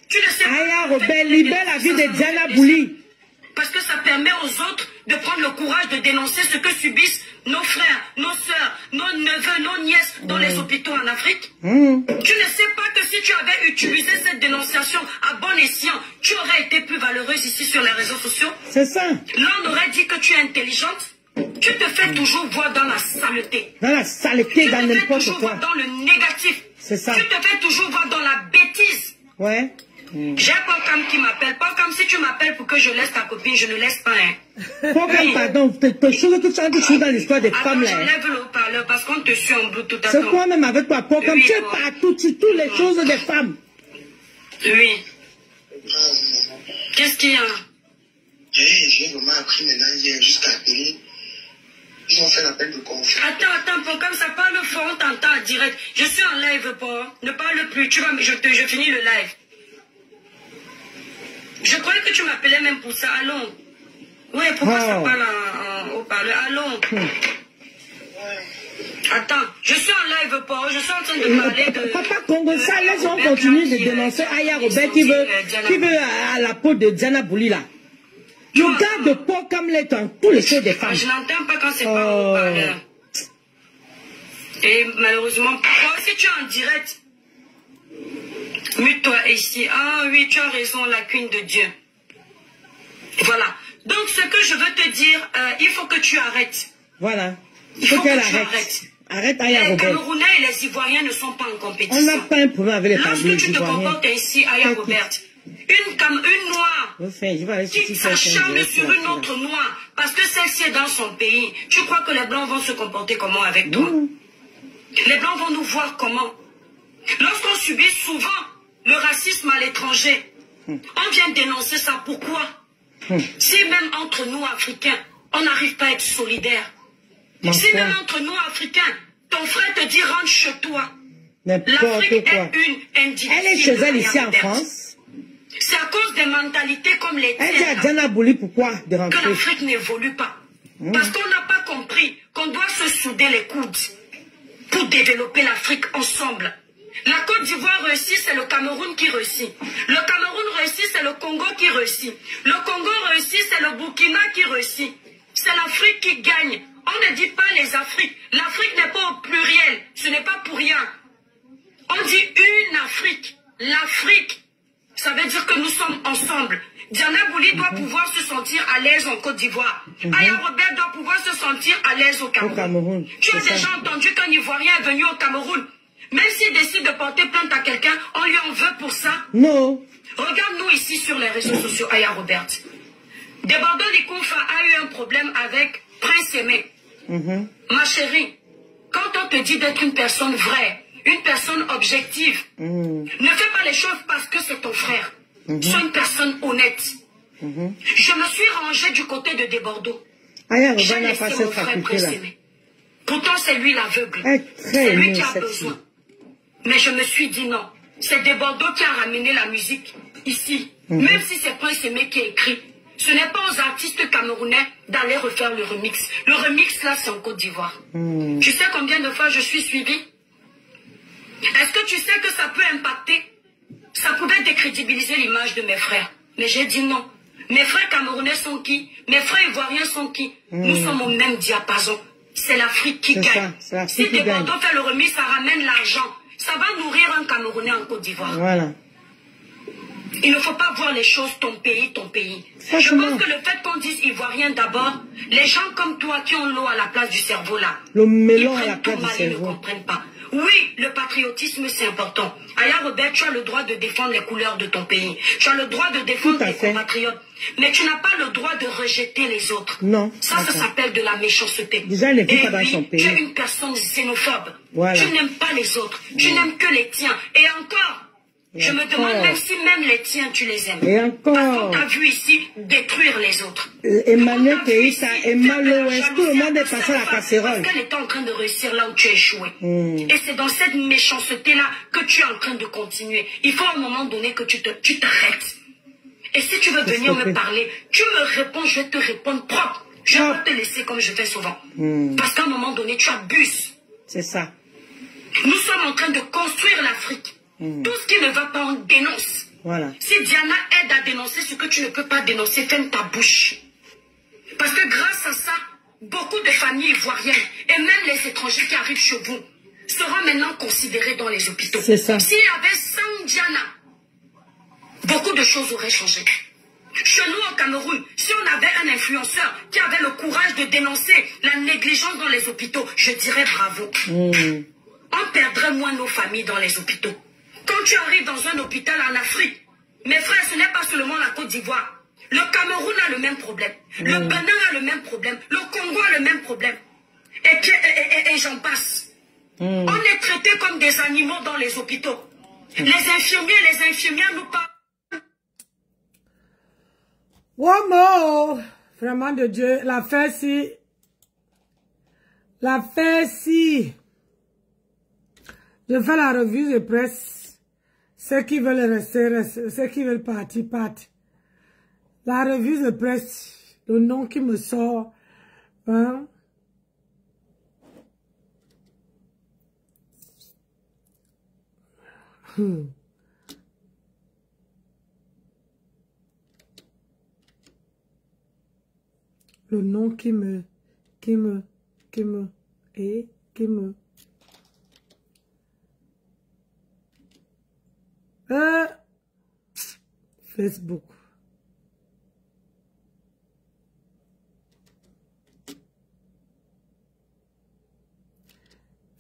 Tu ne sais pas. Aya Robert, libère la vie de Diana Bouli. Parce que ça permet aux autres de prendre le courage de dénoncer ce que subissent nos frères, nos sœurs, nos neveux, nos nièces dans les hôpitaux en Afrique. Tu ne sais pas que si tu avais utilisé cette dénonciation à bon escient, tu aurais été plus valeureuse ici sur les réseaux sociaux. C'est ça. Là, on aurait dit que tu es intelligente. Tu te fais toujours voir dans la saleté. Dans la saleté, dans n'importe quoi. Tu te fais toujours voir dans le négatif. C'est ça. Tu te fais toujours voir dans la bêtise. Ouais. J'ai Pocam qui m'appelle. Pocam, si tu m'appelles pour que je laisse ta copine, je ne laisse pas. Pocam, pardon, quelque chose que tu as dit dans l'histoire des femmes là. J'enlève le haut-parleur parce qu'on te suit en Bluetooth. C'est quoi même avec toi, Pocam? Tu es partout sur toutes les choses des femmes. Oui. Qu'est-ce qu'il y a? J'ai vraiment appris maintenant hier jusqu'à télé. Ils ont fait l'appel de confiance. Attends, Pocam, ça parle fort, on t'entend en direct. Je suis en live, Pocam. Ne parle plus. Je finis le live. Je croyais que tu m'appelais même pour ça. Allons. Oui, pourquoi ça parle en haut-parleur? Allons. Attends, je suis en live, Paul. Je suis en train de parler de... Papa Congo, ça, laisse-on continuer de dénoncer Aya Robert qui veut à la peau de Diana Bouli, là. Tu gardes Paul comme l'est dans tous les choses des femmes. Je n'entends pas quand c'est pas en haut-parleur. Et malheureusement, si tu es en direct, Mute-toi ici. Ah oui, tu as raison, la queen de Dieu. Voilà. Donc, ce que je veux te dire, il faut que tu arrêtes. Voilà. Il faut que tu arrêtes. Arrête, Aya Les Robert. Camerounais et les Ivoiriens ne sont pas en compétition. On n'a pas un problème avec les Lorsque tu te Ivoiriens. comportes ainsi, Aya Robert, une noire qui s'acharne sur une autre noire parce que celle-ci est dans son pays, tu crois que les Blancs vont se comporter comment avec toi? Les Blancs vont nous voir comment? Lorsqu'on subit souvent le racisme à l'étranger, on vient dénoncer ça. Pourquoi? Si même entre nous, Africains, on n'arrive pas à être solidaires, si même entre nous, Africains, ton frère te dit rentre chez toi, l'Afrique est une indivisible. Elle est chez elle ici en France. C'est à cause des mentalités comme les elle dit à Diana Bouli pourquoi de rentrer. Que l'Afrique n'évolue pas. Parce qu'on n'a pas compris qu'on doit se souder les coudes pour développer l'Afrique ensemble. La Côte d'Ivoire réussit, c'est le Cameroun qui réussit. Le Cameroun réussit, c'est le Congo qui réussit. Le Congo réussit, c'est le Burkina qui réussit. C'est l'Afrique qui gagne. On ne dit pas les Afriques. L'Afrique n'est pas au pluriel. Ce n'est pas pour rien. On dit une Afrique. L'Afrique, ça veut dire que nous sommes ensemble. Diana Bouli doit pouvoir se sentir à l'aise en Côte d'Ivoire. Aya Robert doit pouvoir se sentir à l'aise au Cameroun. Tu as déjà entendu qu'un Ivoirien est venu au Cameroun. Même s'il décide de porter plainte à quelqu'un, on lui en veut pour ça. Non. Regarde-nous ici sur les réseaux sociaux, Aya Robert. Débordon Likoufa a eu un problème avec Prince Aimé. Ma chérie, quand on te dit d'être une personne vraie, une personne objective, ne fais pas les choses parce que c'est ton frère. Sois une personne honnête. Je me suis rangée du côté de Desbordeaux. J'ai laissé mon frère Prince Aimé. Pourtant, c'est lui l'aveugle. C'est lui qui a besoin. Mais je me suis dit non. C'est Desbordeaux qui a ramené la musique ici. Même si c'est Prince Aimé qui a écrit. Ce n'est pas aux artistes camerounais d'aller refaire le remix. Le remix, là, c'est en Côte d'Ivoire. Tu sais combien de fois je suis suivie? Est-ce que tu sais que ça peut impacter? Ça pouvait décrédibiliser l'image de mes frères. Mais j'ai dit non. Mes frères camerounais sont qui? Mes frères ivoiriens sont qui? Nous sommes au même diapason. C'est l'Afrique qui gagne. Si Desbordeaux fait le remix, ça ramène l'argent. Ça va nourrir un Camerounais en Côte d'Ivoire. Voilà. Il ne faut pas voir les choses ton pays, ton pays. Je pense que le fait qu'on dise ivoirien d'abord, les gens comme toi qui ont l'eau à la place du cerveau là, le melon ils à la place du cerveau. Ils ne comprennent pas. Oui, le patriotisme c'est important. Aya Robert, tu as le droit de défendre les couleurs de ton pays. Tu as le droit de défendre tes compatriotes. Mais tu n'as pas le droit de rejeter les autres. Non. Ça s'appelle de la méchanceté. Déjà, elle n'est plus pas dans son pays. Tu es une personne xénophobe. Voilà. Tu n'aimes pas les autres. Tu n'aimes que les tiens. Et encore, je me demande même si même les tiens, tu les aimes. Et encore. Parce qu'on t'a vu ici détruire les autres. Emmanuel Keïta, Emmanuel Ouest, tout le monde est passé à la casserole. Parce qu'elle est en train de réussir là où tu as échoué. Et c'est dans cette méchanceté-là que tu es en train de continuer. Il faut à un moment donné que tu t'arrêtes. Et si tu veux venir me parler, tu me réponds, je vais te répondre propre. Je ne vais pas te laisser comme je fais souvent. Parce qu'à un moment donné, tu abuses. C'est ça. Nous sommes en train de construire l'Afrique. Tout ce qui ne va pas, on dénonce. Voilà. Si Diana aide à dénoncer ce que tu ne peux pas dénoncer, ferme ta bouche. Parce que grâce à ça, beaucoup de familles ivoiriennes et même les étrangers qui arrivent chez vous seront maintenant considérés dans les hôpitaux. C'est ça. S'il y avait 100 Diana, beaucoup de choses auraient changé. Chez nous au Cameroun, si on avait un influenceur qui avait le courage de dénoncer la négligence dans les hôpitaux, je dirais bravo. On perdrait moins nos familles dans les hôpitaux. Quand tu arrives dans un hôpital en Afrique, mes frères, ce n'est pas seulement la Côte d'Ivoire. Le Cameroun a le même problème. Le Bénin a le même problème. Le Congo a le même problème. Et j'en passe. On est traités comme des animaux dans les hôpitaux. Les infirmiers et les infirmières nous parlent. Wow, vraiment de Dieu, l'affaire si. Je fais la revue de presse. Ceux qui veulent rester, restent. Ceux qui veulent partir, partent. La revue de presse, le nom qui me sort, hein? Le nom qui me Facebook.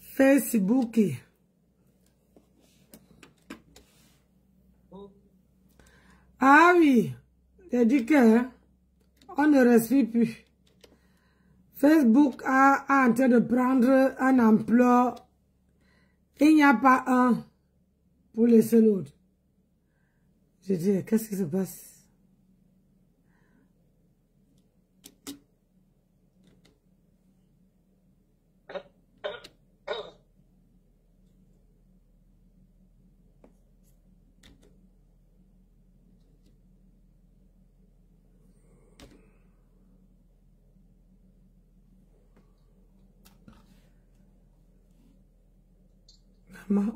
Facebook. Ah oui, j'ai dit que on ne respire plus. Facebook a en train de prendre un emploi. Il n'y a pas un pour laisser l'autre. Je dis, qu'est-ce qui se passe?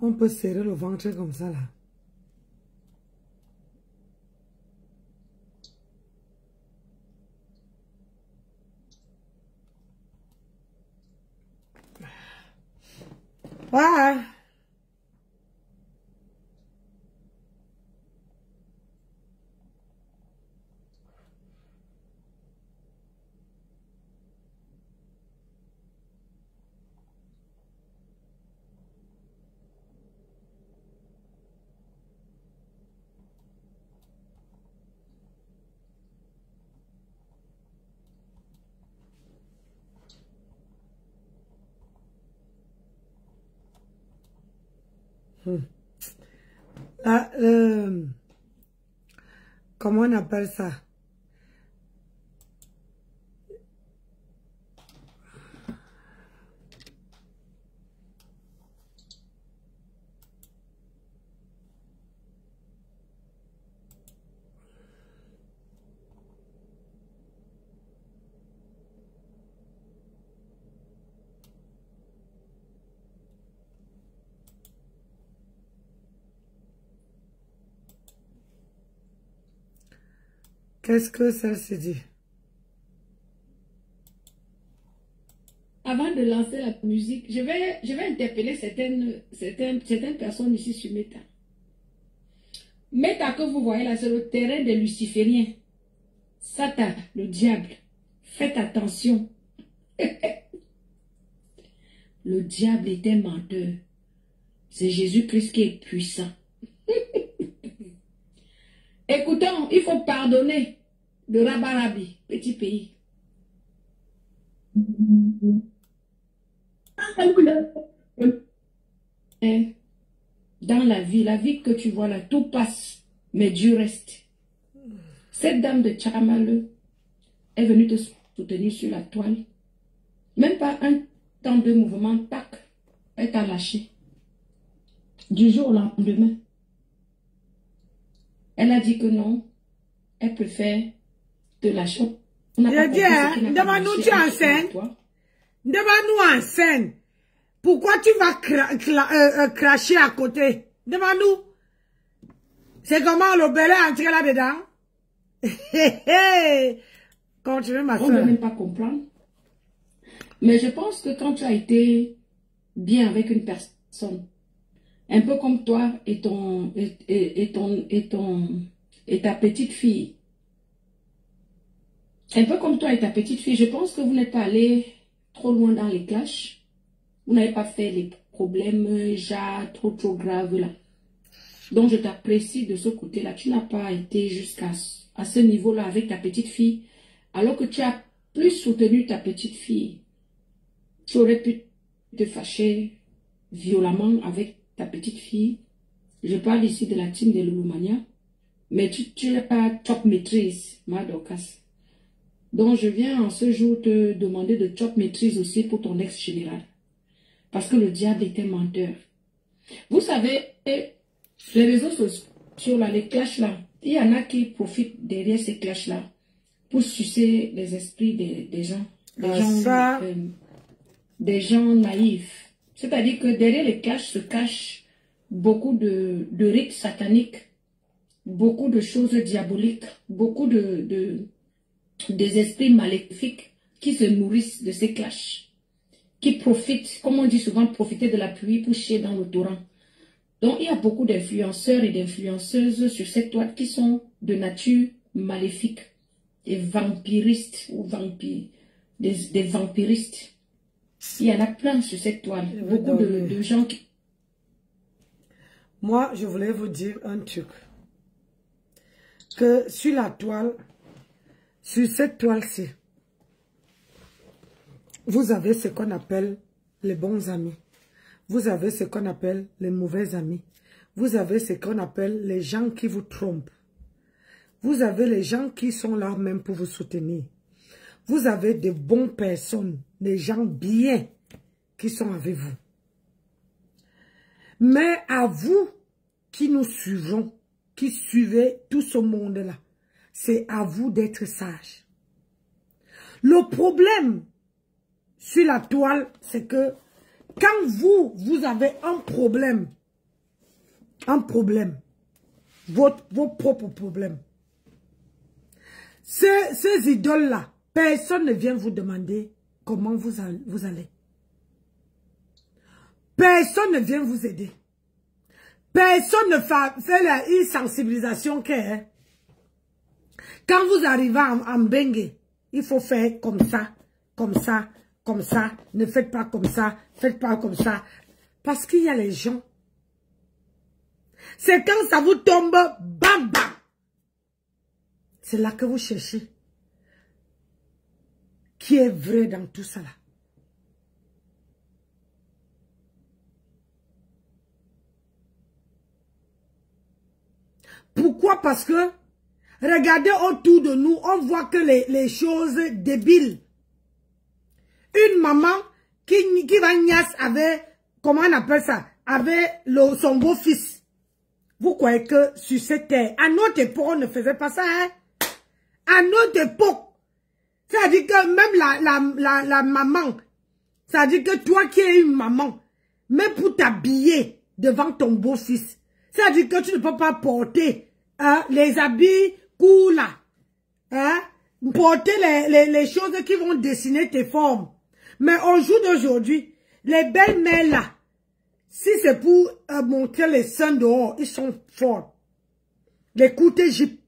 On peut serrer le ventre comme ça là. Ouais. Ah, comment on appelle ça? Qu'est-ce que ça se dit? Avant de lancer la musique, je vais interpeller certaines personnes ici sur Meta. Meta que vous voyez là, c'est le terrain des lucifériens. Satan, le diable. Faites attention. Le diable est un menteur. C'est Jésus-Christ qui est puissant. Écoutons, il faut pardonner de Rabarabi, petit pays. Et dans la vie que tu vois là, tout passe, mais Dieu reste. Cette dame de Tchamaleu est venue te soutenir sur la toile. Même pas un temps de mouvement, tac, elle t'a lâché. Du jour au lendemain. Elle a dit que non, elle préfère te lâcher. Je dis, hein, demande-nous, tu es en scène. Demande-nous en scène. Pourquoi tu vas cracher à côté? Demande-nous. C'est comment le bel est entré là-dedans? Continue, ma soeur. On ne veut même pas comprendre. Mais je pense que quand tu as été bien avec une personne, un peu comme toi et ta petite fille. Un peu comme toi et ta petite fille, je pense que vous n'êtes pas allé trop loin dans les clashs. Vous n'avez pas fait les problèmes trop graves là. Donc je t'apprécie de ce côté-là. Tu n'as pas été jusqu'à ce niveau-là avec ta petite fille. Alors que tu as plus soutenu ta petite fille. Tu aurais pu te fâcher violemment avec ta petite fille. Je parle ici de la team de Lulumania. Mais tu n'as pas top maîtrise, ma Dorcas. Donc je viens en ce jour te demander de top maîtrise aussi pour ton ex-général. Parce que le diable est un menteur. Vous savez, les réseaux sociaux, là, les clashs là, il y en a qui profitent derrière ces clashs là pour sucer les esprits des gens. Des gens naïfs. C'est-à-dire que derrière les clashs se cachent beaucoup de rites sataniques, beaucoup de choses diaboliques, beaucoup des esprits maléfiques qui se nourrissent de ces clashs, qui profitent, comme on dit souvent, profiter de la pluie pour chier dans le torrent. Donc, il y a beaucoup d'influenceurs et d'influenceuses sur cette toile qui sont de nature maléfique, des vampiristes ou des vampiristes. Il y en a plein sur cette toile. Beaucoup de gens qui... Moi, je voulais vous dire un truc. Que sur la toile, sur cette toile-ci, vous avez ce qu'on appelle les bons amis. Vous avez ce qu'on appelle les mauvais amis. Vous avez ce qu'on appelle les gens qui vous trompent. Vous avez les gens qui sont là même pour vous soutenir. Vous avez de bonnes personnes, des gens bien qui sont avec vous. Mais à vous qui nous suivons, qui suivez tout ce monde-là, c'est à vous d'être sages. Le problème sur la toile, c'est que quand vous avez un problème, vos propres problèmes, ces idoles-là, personne ne vient vous demander comment vous allez. Personne ne vient vous aider. Personne ne fait une sensibilisation que, hein, quand vous arrivez en Bengue, il faut faire comme ça, comme ça, comme ça. Ne faites pas comme ça, faites pas comme ça. Parce qu'il y a les gens. C'est quand ça vous tombe, bam, bam. C'est là que vous cherchez. Qui est vrai dans tout ça là? Pourquoi? Parce que, regardez autour de nous, on voit que les choses débiles. Une maman qui va niasse avec, comment on appelle ça, avec son beau-fils. Vous croyez que sur cette terre, à notre époque, on ne faisait pas ça, hein? À notre époque. C'est-à-dire que même la maman, c'est-à-dire que toi qui es une maman, même pour t'habiller devant ton beau-fils, c'est-à-dire que tu ne peux pas porter les habits cool là. Hein? Porter les choses qui vont dessiner tes formes. Mais au jour d'aujourd'hui, les belles-mères là, si c'est pour montrer les seins dehors, ils sont forts. Les coûter Jeep.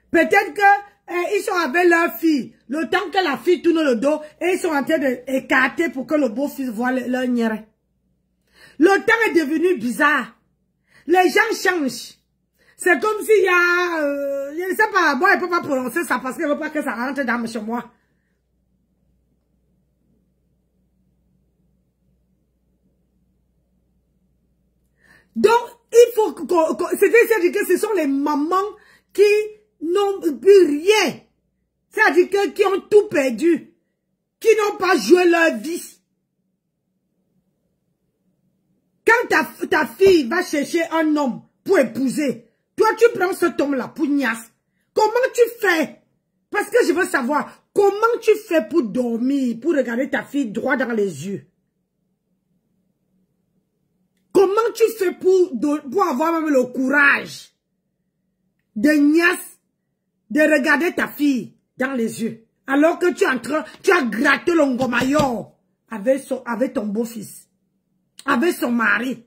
Peut-être que ils sont avec leur fille. Le temps que la fille tourne le dos, et ils sont en train d'écarter pour que le beau-fils voit leur nière. Le temps est devenu bizarre. Les gens changent. C'est comme s'il y a... je ne sais pas, moi, elle ne peut pas prononcer ça parce qu'elle ne veut pas que ça rentre dans chez moi. Donc, il faut c'est-à-dire que ce sont les mamans qui n'ont plus rien. C'est-à-dire qui ont tout perdu. Qui n'ont pas joué leur vie. Quand ta fille va chercher un homme pour épouser, toi tu prends cet homme-là pour niasse. Comment tu fais? Parce que je veux savoir, comment tu fais pour dormir, pour regarder ta fille droit dans les yeux? Comment tu fais pour avoir même le courage de niasse, de regarder ta fille dans les yeux, alors que tu as gratté le ngomayo avec ton beau-fils, avec son mari.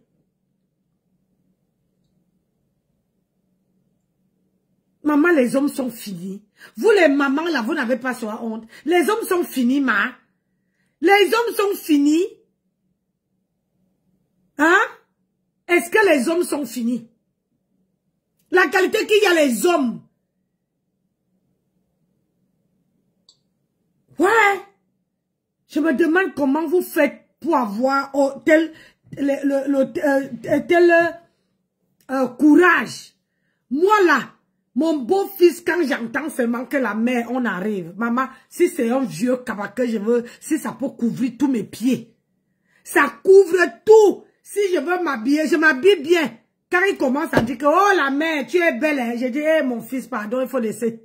Maman, les hommes sont finis. Vous les mamans là, vous n'avez pas soin honte. Les hommes sont finis, ma. Les hommes sont finis. Hein? Est-ce que les hommes sont finis? La qualité qu'il y a les hommes. Ouais. Je me demande comment vous faites pour avoir tel courage. Moi là, mon beau-fils, quand j'entends seulement que la mère, on arrive. Maman, si c'est un vieux cabas que je veux, si ça peut couvrir tous mes pieds. Ça couvre tout. Si je veux m'habiller, je m'habille bien. Quand il commence à dire que, oh la mère, tu es belle, hein. Je dis, hey, mon fils, pardon, il faut laisser.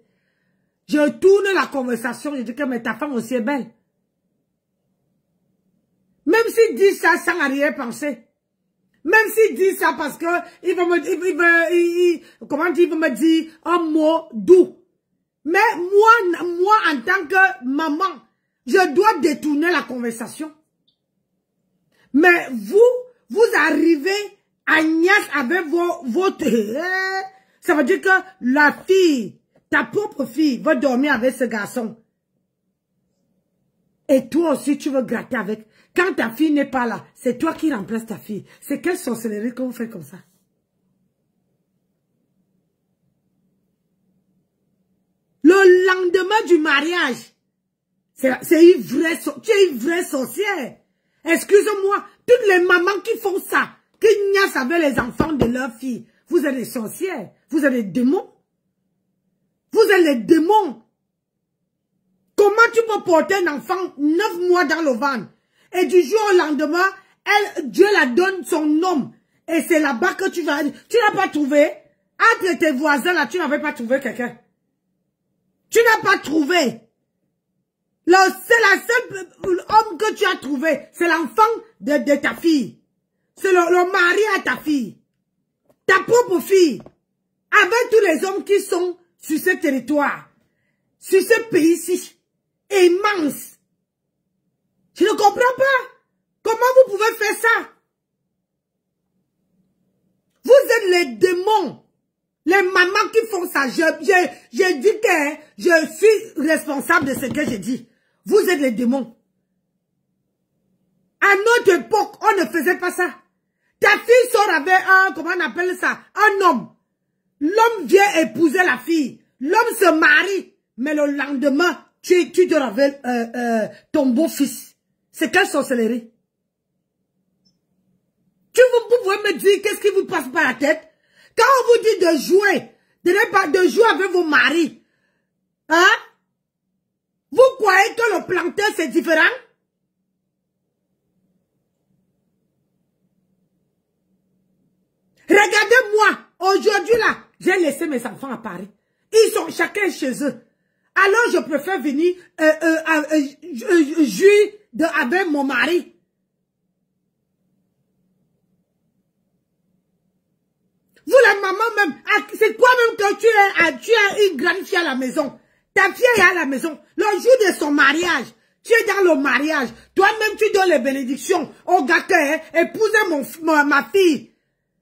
Je tourne la conversation, je dis que, mais ta femme aussi est belle. Même s'il dit ça sans arrière-pensée. Même s'il dit ça parce que il veut me dire un mot doux. Mais moi, en tant que maman, je dois détourner la conversation. Mais vous arrivez Agnès avec votre... Ça veut dire que la fille, ta propre fille, va dormir avec ce garçon. Et toi aussi, tu veux gratter avec. Quand ta fille n'est pas là, c'est toi qui remplaces ta fille. C'est quelle sorcellerie que vous faites comme ça? Le lendemain du mariage, c'est une vraie, tu es une vraie sorcière. Excusez-moi, toutes les mamans qui font ça, qui niassent avec les enfants de leur fille, vous êtes des sorcières, vous êtes des démons. Vous êtes les démons. Comment tu peux porter un enfant 9 mois dans le ventre et du jour au lendemain, Dieu la donne son nom et c'est là-bas que tu vas... Tu n'as pas trouvé, entre tes voisins là, tu n'avais pas trouvé quelqu'un. Tu n'as pas trouvé. C'est la seule homme que tu as trouvé. C'est l'enfant de ta fille. C'est le mari à ta fille. Ta propre fille. Avec tous les hommes qui sont sur ce territoire. Sur ce pays-ci. Immense. Je ne comprends pas. Comment vous pouvez faire ça? Vous êtes les démons. Les mamans qui font ça. J'ai dit que je suis responsable de ce que j'ai dit. Vous êtes les démons. À notre époque, on ne faisait pas ça. Ta fille sort avec un, comment on appelle ça? Un homme. L'homme vient épouser la fille. L'homme se marie. Mais le lendemain, tu dors avec ton beau-fils. C'est quelle sorcellerie? Vous pouvez me dire qu'est-ce qui vous passe par la tête? Quand on vous dit de jouer, de jouer avec vos maris, hein? Vous croyez que le plantain c'est différent? Regardez-moi, aujourd'hui là, j'ai laissé mes enfants à Paris. Ils sont chacun chez eux. Alors je préfère venir jouer avec mon mari. Vous la maman même, c'est quoi même que tu as une grande fille à la maison? Ta fille est à la maison. Le jour de son mariage, tu es dans le mariage. Toi-même tu donnes les bénédictions au gars qui épousait ma fille.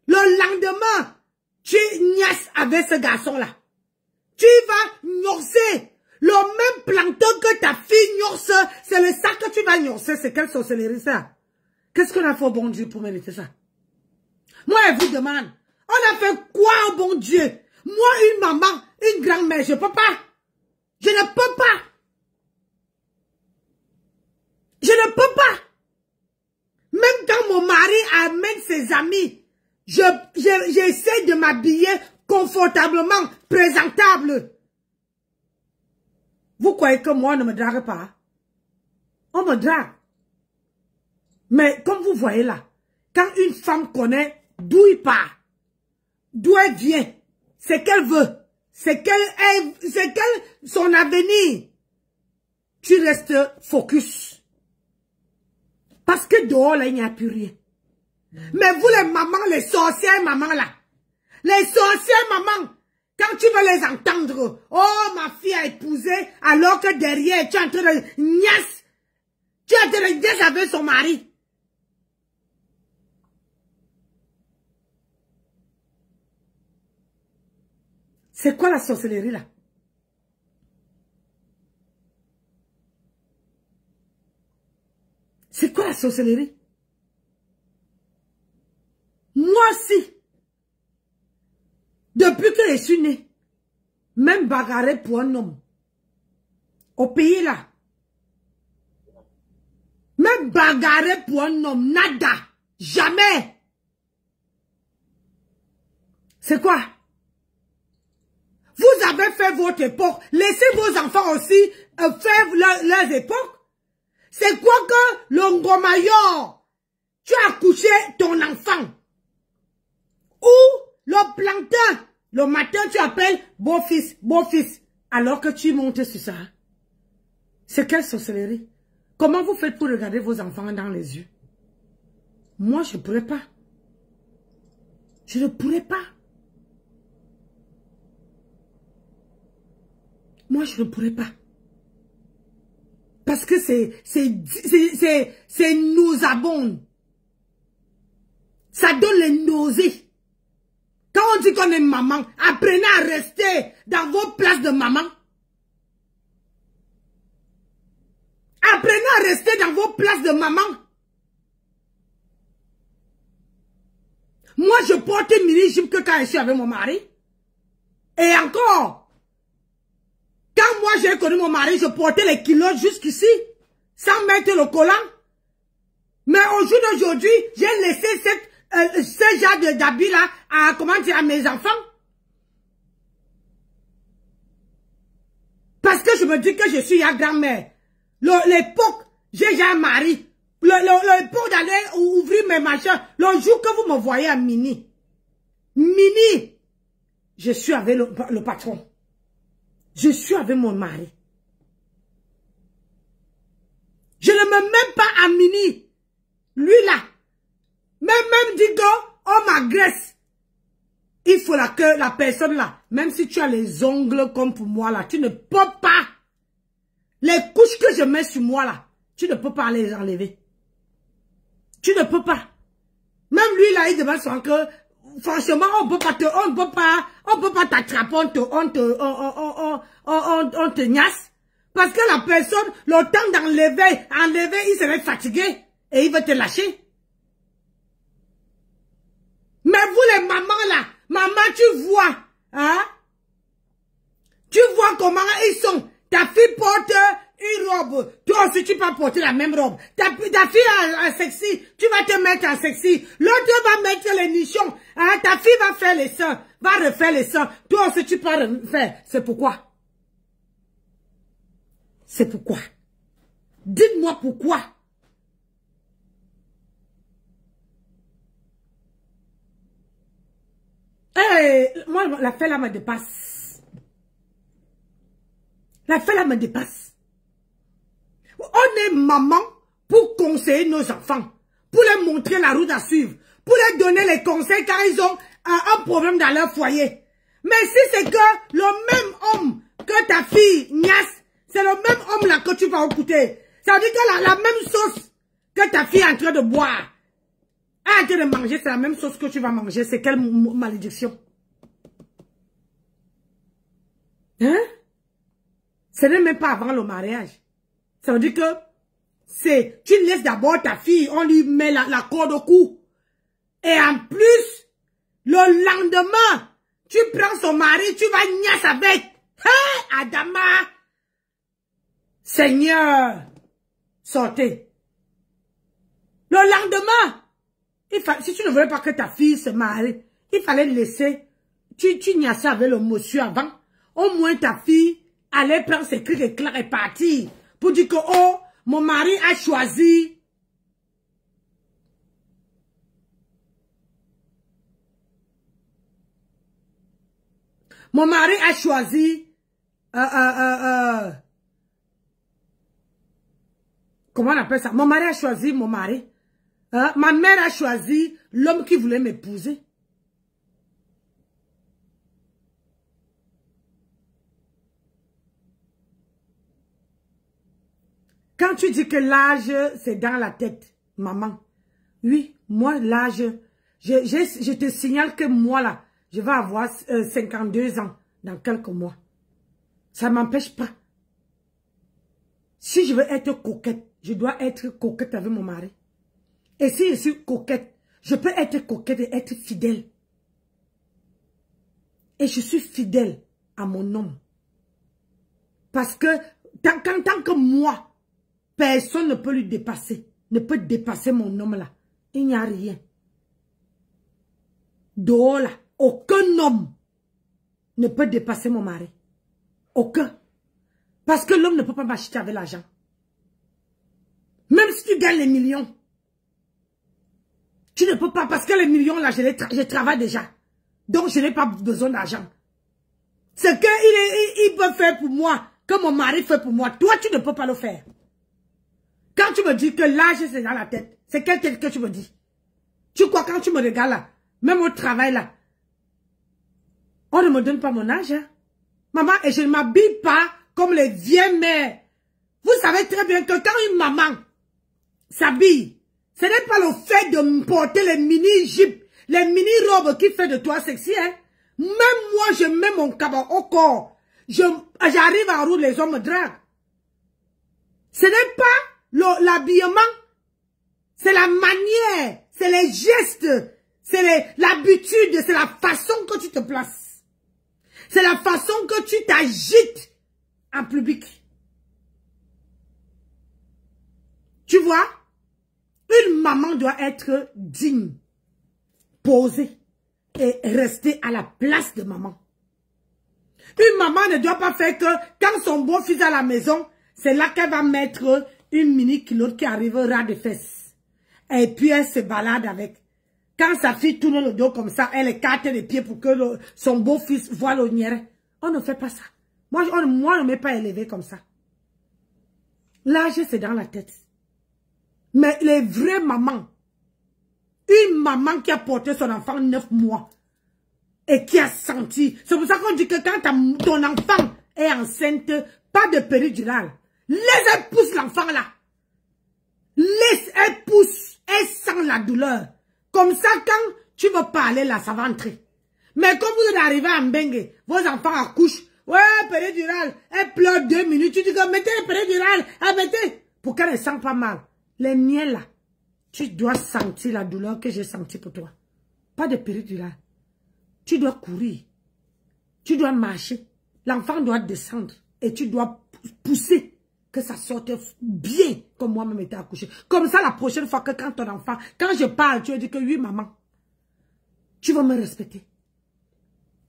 Le lendemain, tu niasses avec ce garçon-là. Tu vas gnorcer. Le même plancton que ta fille gnorce, c'est le sac que tu vas gnorcer. C'est quelle sorcellerie ça? Qu'est-ce qu'on a fait au bon Dieu pour mériter ça? Moi, je vous demande, on a fait quoi au bon Dieu? Moi, une maman, une grand-mère, je ne peux pas. Je ne peux pas. Je ne peux pas. Même quand mon mari amène ses amis, j'essaie de m'habiller confortablement, présentable. Vous croyez que moi, on ne me drague pas? On me drague. Mais comme vous voyez là, quand une femme connaît d'où il part, d'où elle vient, c'est qu'elle veut, c'est son avenir, tu restes focus. Parce que dehors là, il n'y a plus rien. Mais vous les mamans, les sorcières mamans là, les sorcières mamans, quand tu veux les entendre, oh ma fille a épousé, alors que derrière tu es en train de niasse, tu es en train de niasse avec son mari. C'est quoi la sorcellerie là? C'est quoi la sorcellerie? Moi aussi, depuis que je suis née, même bagarrer pour un homme, au pays là, même bagarrer pour un homme, nada, jamais. C'est quoi? Vous avez fait votre époque, laissez vos enfants aussi faire leurs époques. C'est quoi que le Ngomayor, tu as couché ton enfant, ou le plantain, le matin tu appelles beau-fils, alors que tu montes sur ça. C'est quelle sorcellerie? Comment vous faites pour regarder vos enfants dans les yeux? Moi, je ne pourrais pas. Je ne pourrais pas. Moi, je ne pourrais pas. Parce que c'est nous abonne. Ça donne les nausées. Quand on dit qu'on est maman, apprenez à rester dans vos places de maman. Apprenez à rester dans vos places de maman. Moi, je portais mini-jupe que quand je suis avec mon mari. Et encore, quand moi j'ai connu mon mari, je portais les kilos jusqu'ici, sans mettre le collant. Mais au jour d'aujourd'hui, j'ai laissé ce genre d'habit là à, comment dire, à mes enfants. Parce que je me dis que je suis la grand-mère. L'époque, j'ai déjà un mari. L'époque d'aller ouvrir mes machins. Le jour que vous me voyez à Mini, je suis avec le patron. Je suis avec mon mari. Je ne me mets pas à Mini. Lui là. Même dit que on m'agresse. Il faut là que la personne là, même si tu as les ongles comme pour moi là, tu ne peux pas. Les couches que je mets sur moi là, tu ne peux pas les enlever. Tu ne peux pas. Même lui là, il demande souvent que, franchement, on peut pas t'attraper, on te niasse. Parce que la personne, le temps enlever, il serait fatigué et il veut te lâcher. Mais vous les mamans là, maman tu vois, hein? Tu vois comment ils sont. Ta fille porte une robe, toi aussi tu peux porter la même robe. Ta fille en sexy, tu vas te mettre en sexy. L'autre va mettre les nichons. Hein? Ta fille va faire les seins, va refaire les seins. Toi aussi tu peux refaire. C'est pourquoi? C'est pourquoi? Dites-moi pourquoi? Hey, moi, la fête là me dépasse. La fête là me dépasse. On est maman pour conseiller nos enfants, pour leur montrer la route à suivre, pour leur donner les conseils quand ils ont un problème dans leur foyer. Mais si c'est que le même homme que ta fille niasse, c'est le même homme là que tu vas écouter. Ça veut dire que la même sauce que ta fille est en train de boire, est en train de manger, c'est la même sauce que tu vas manger. C'est quelle malédiction? Hein? Ce n'est même pas avant le mariage. Ça veut dire que tu laisses d'abord ta fille, on lui met la corde au cou. Et en plus, le lendemain, tu prends son mari, tu vas niasse avec. Hein, Adama? Seigneur, sortez. Le lendemain, si tu ne voulais pas que ta fille se marie, il fallait laisser, tu niassais avec le monsieur avant. Au moins ta fille allait prendre ses cris et clairs et partir. Pour dire que, oh, mon mari a choisi. Mon mari a choisi. Comment on appelle ça? Mon mari a choisi mon mari. Ma mère a choisi l'homme qui voulait m'épouser. Quand tu dis que l'âge, c'est dans la tête, maman. Oui, moi, l'âge, je te signale que moi, là, je vais avoir 52 ans dans quelques mois. Ça ne m'empêche pas. Si je veux être coquette, je dois être coquette avec mon mari. Et si je suis coquette, je peux être coquette et être fidèle. Et je suis fidèle à mon homme. Parce que, tant que moi, personne ne peut lui dépasser. Ne peut dépasser mon homme là. Il n'y a rien. Dehors là, aucun homme ne peut dépasser mon mari. Aucun. Parce que l'homme ne peut pas m'acheter avec l'argent. Même si tu gagnes les millions. Tu ne peux pas, parce que les millions là, je travaille déjà. Donc je n'ai pas besoin d'argent. Ce qu'il peut faire pour moi, que mon mari fait pour moi, toi tu ne peux pas le faire. Quand tu me dis que l'âge c'est dans la tête, c'est quelle tête que tu me dis? Tu crois quand tu me regardes là, même au travail là, on ne me donne pas mon âge, hein? Maman, et je ne m'habille pas comme les vieilles mères. Vous savez très bien que quand une maman s'habille, Ce n'est pas le fait de me porter les mini-jupes, les mini-robes qui fait de toi sexy, hein. Même moi, je mets mon cabot au corps. J'arrive en route, les hommes me draguent. Ce n'est pas l'habillement, c'est la manière, c'est les gestes, c'est l'habitude, c'est la façon que tu te places. C'est la façon que tu t'agites en public. Tu vois, une maman doit être digne, posée et rester à la place de maman. Une maman ne doit pas faire que quand son beau-fils est à la maison, c'est là qu'elle va mettre une mini-culotte qui arrivera de fesses. Et puis elle se balade avec. Quand sa fille tourne le dos comme ça, elle écarte les pieds pour que son beau-fils voit l'onière. On ne fait pas ça. Moi, on ne m'est pas élevé comme ça. L'âge, c'est dans la tête. Mais les vraies mamans, une maman qui a porté son enfant 9 mois et qui a senti. C'est pour ça qu'on dit que quand ton enfant est enceinte, pas de péridurale. Laisse-elle pousse l'enfant là. Laisse-elle pousse. Elle sent la douleur. Comme ça, quand tu veux parler là, ça va entrer. Mais comme vous êtes arrivé à Mbengue, vos enfants accouchent. Ouais, péridurale. Elle pleure 2 minutes. Tu dis que mettez le péridurale. Mettez. Pour qu'elle ne sente pas mal. Les miens là, tu dois sentir la douleur que j'ai sentie pour toi. Pas de péridurale. Tu dois courir. Tu dois marcher. L'enfant doit descendre. Et tu dois pousser. Que ça sorte bien comme moi-même était accouchée. Comme ça, la prochaine fois que quand ton enfant, quand je parle, tu vas dire que oui, maman, tu vas me respecter.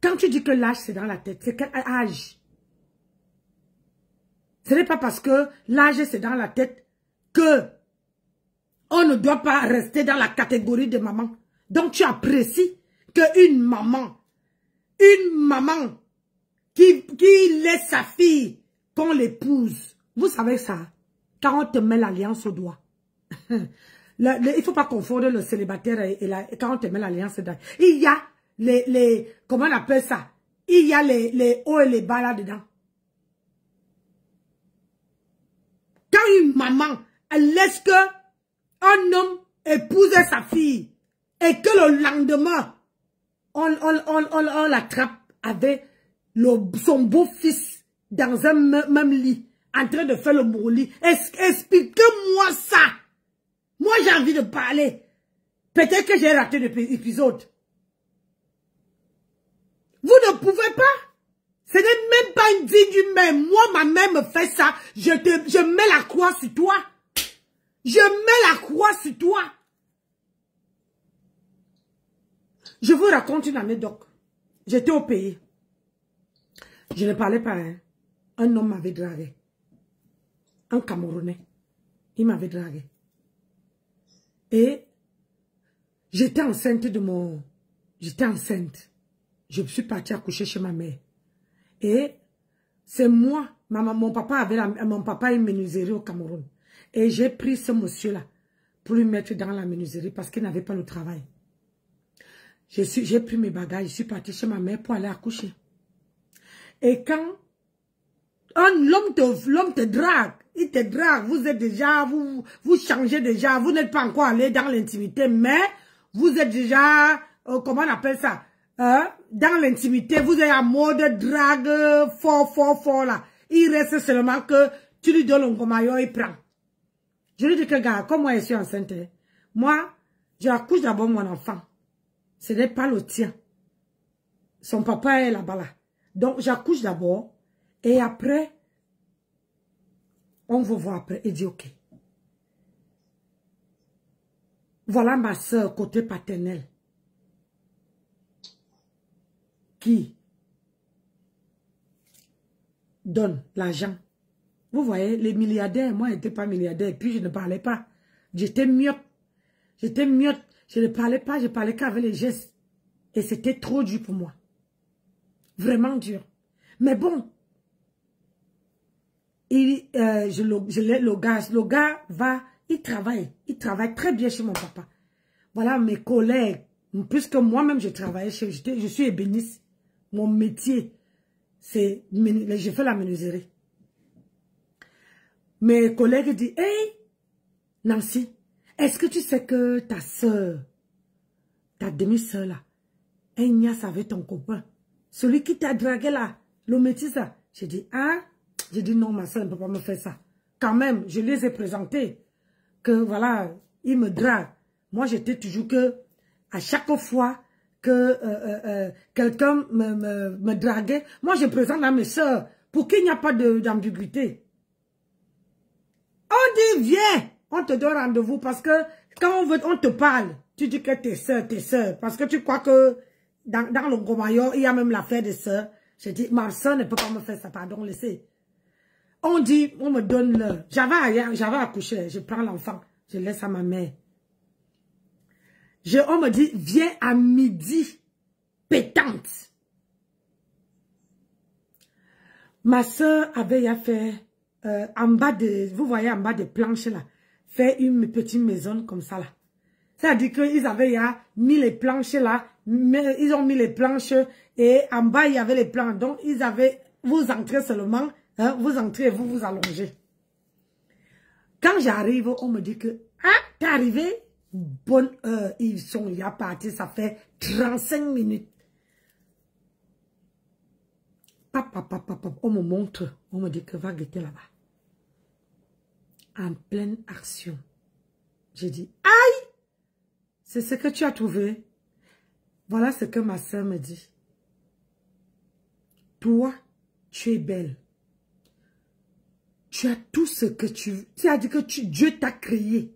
Quand tu dis que l'âge, c'est dans la tête, c'est quel âge? Ce n'est pas parce que l'âge, c'est dans la tête que on ne doit pas rester dans la catégorie de maman. Donc, tu apprécies qu'une maman qui laisse sa fille qu'on l'épouse. Vous savez ça, quand on te met l'alliance au doigt. Il ne faut pas confondre le célibataire et quand on te met l'alliance au doigt. Il y a comment on appelle ça? Il y a les hauts et les bas là-dedans. Quand une maman, elle laisse que un homme épouse sa fille et que le lendemain, on l'attrape avec son beau-fils dans un même lit, en train de faire le bourreau-lit. Expliquez-moi ça. Moi, j'ai envie de parler. Peut-être que j'ai raté l'épisode. Vous ne pouvez pas. Ce n'est même pas une digne humaine. Moi, ma mère me fait ça. Je mets la croix sur toi. Je mets la croix sur toi. Je vous raconte une anecdote. J'étais au pays. Je ne parlais pas, hein. Un homme m'avait dragué. Un Camerounais. Il m'avait dragué. Et j'étais enceinte de mon... J'étais enceinte. Je suis partie accoucher chez ma mère. Et c'est moi, mon papa avait mon papa une menuiserie au Cameroun. Et j'ai pris ce monsieur-là pour lui mettre dans la menuiserie parce qu'il n'avait pas le travail. J'ai pris mes bagages, je suis partie chez ma mère pour aller accoucher. Et quand l'homme te drague, il te drague, vous êtes déjà, vous changez déjà, vous n'êtes pas encore allé dans l'intimité, mais vous êtes déjà, comment on appelle ça, dans l'intimité, vous êtes en mode drague fort là. Il reste seulement que tu lui donnes un gomaillon, il prend. Je lui dis que gars, comme moi je suis enceinte, moi, j'accouche d'abord mon enfant. Ce n'est pas le tien. Son papa est là-bas là. Donc j'accouche d'abord et après, on va voir après. Il dit ok. Voilà ma soeur côté paternel qui donne l'argent. Vous voyez, les milliardaires, moi, je n'étais pas milliardaire, puis je ne parlais pas. J'étais myope. J'étais myope. Je ne parlais pas, je parlais qu'avec les gestes. Et c'était trop dur pour moi. Vraiment dur. Mais bon, le gars va, il travaille très bien chez mon papa. Voilà mes collègues, puisque moi-même je travaillais chez, je suis ébéniste. Mon métier, c'est, je fais la menuiserie. Mes collègues disent, hey, Nancy, Est-ce que tu sais que ta soeur, ta demi-soeur là, elle niasse avec ton copain? Celui qui t'a dragué là, le métis là. J'ai dit, hein? J'ai dit, non, ma soeur ne peut pas me faire ça. Quand même, je les ai présentés. Que voilà, il me drague. Moi, j'étais toujours que, à chaque fois que quelqu'un me draguait, moi, je présente à mes soeurs pour qu'il n'y a pas d'ambiguïté. On dit, viens, on te donne rendez-vous parce que quand on te parle, tu dis que tes soeurs, parce que tu crois que dans le Gomayo, il y a même l'affaire des soeurs. J'ai dit, ma soeur ne peut pas me faire ça, pardon, laissez. On dit, on me donne l'heure. J'avais accouché, je prends l'enfant, je laisse à ma mère. On me dit, viens à midi, pétante. Ma soeur avait fait, en bas de, vous voyez en bas des planches là, fait une petite maison comme ça là. C'est-à-dire qu'ils avaient mis les planches là, mais ils ont mis les planches et en bas il y avait les plans. Donc ils avaient, vous entrez seulement, hein, vous entrez et vous allongez. Quand j'arrive, on me dit que, ah, t'es arrivé? Bonne heure, ils sont là partis, ça fait 35 minutes. Papa, on me montre, on me dit que va guetter là-bas. En pleine action. J'ai dit, aïe, c'est ce que tu as trouvé. Voilà ce que ma soeur me dit. Toi, tu es belle. Tu as tout ce que tu veux. Tu as dit que Dieu t'a créé.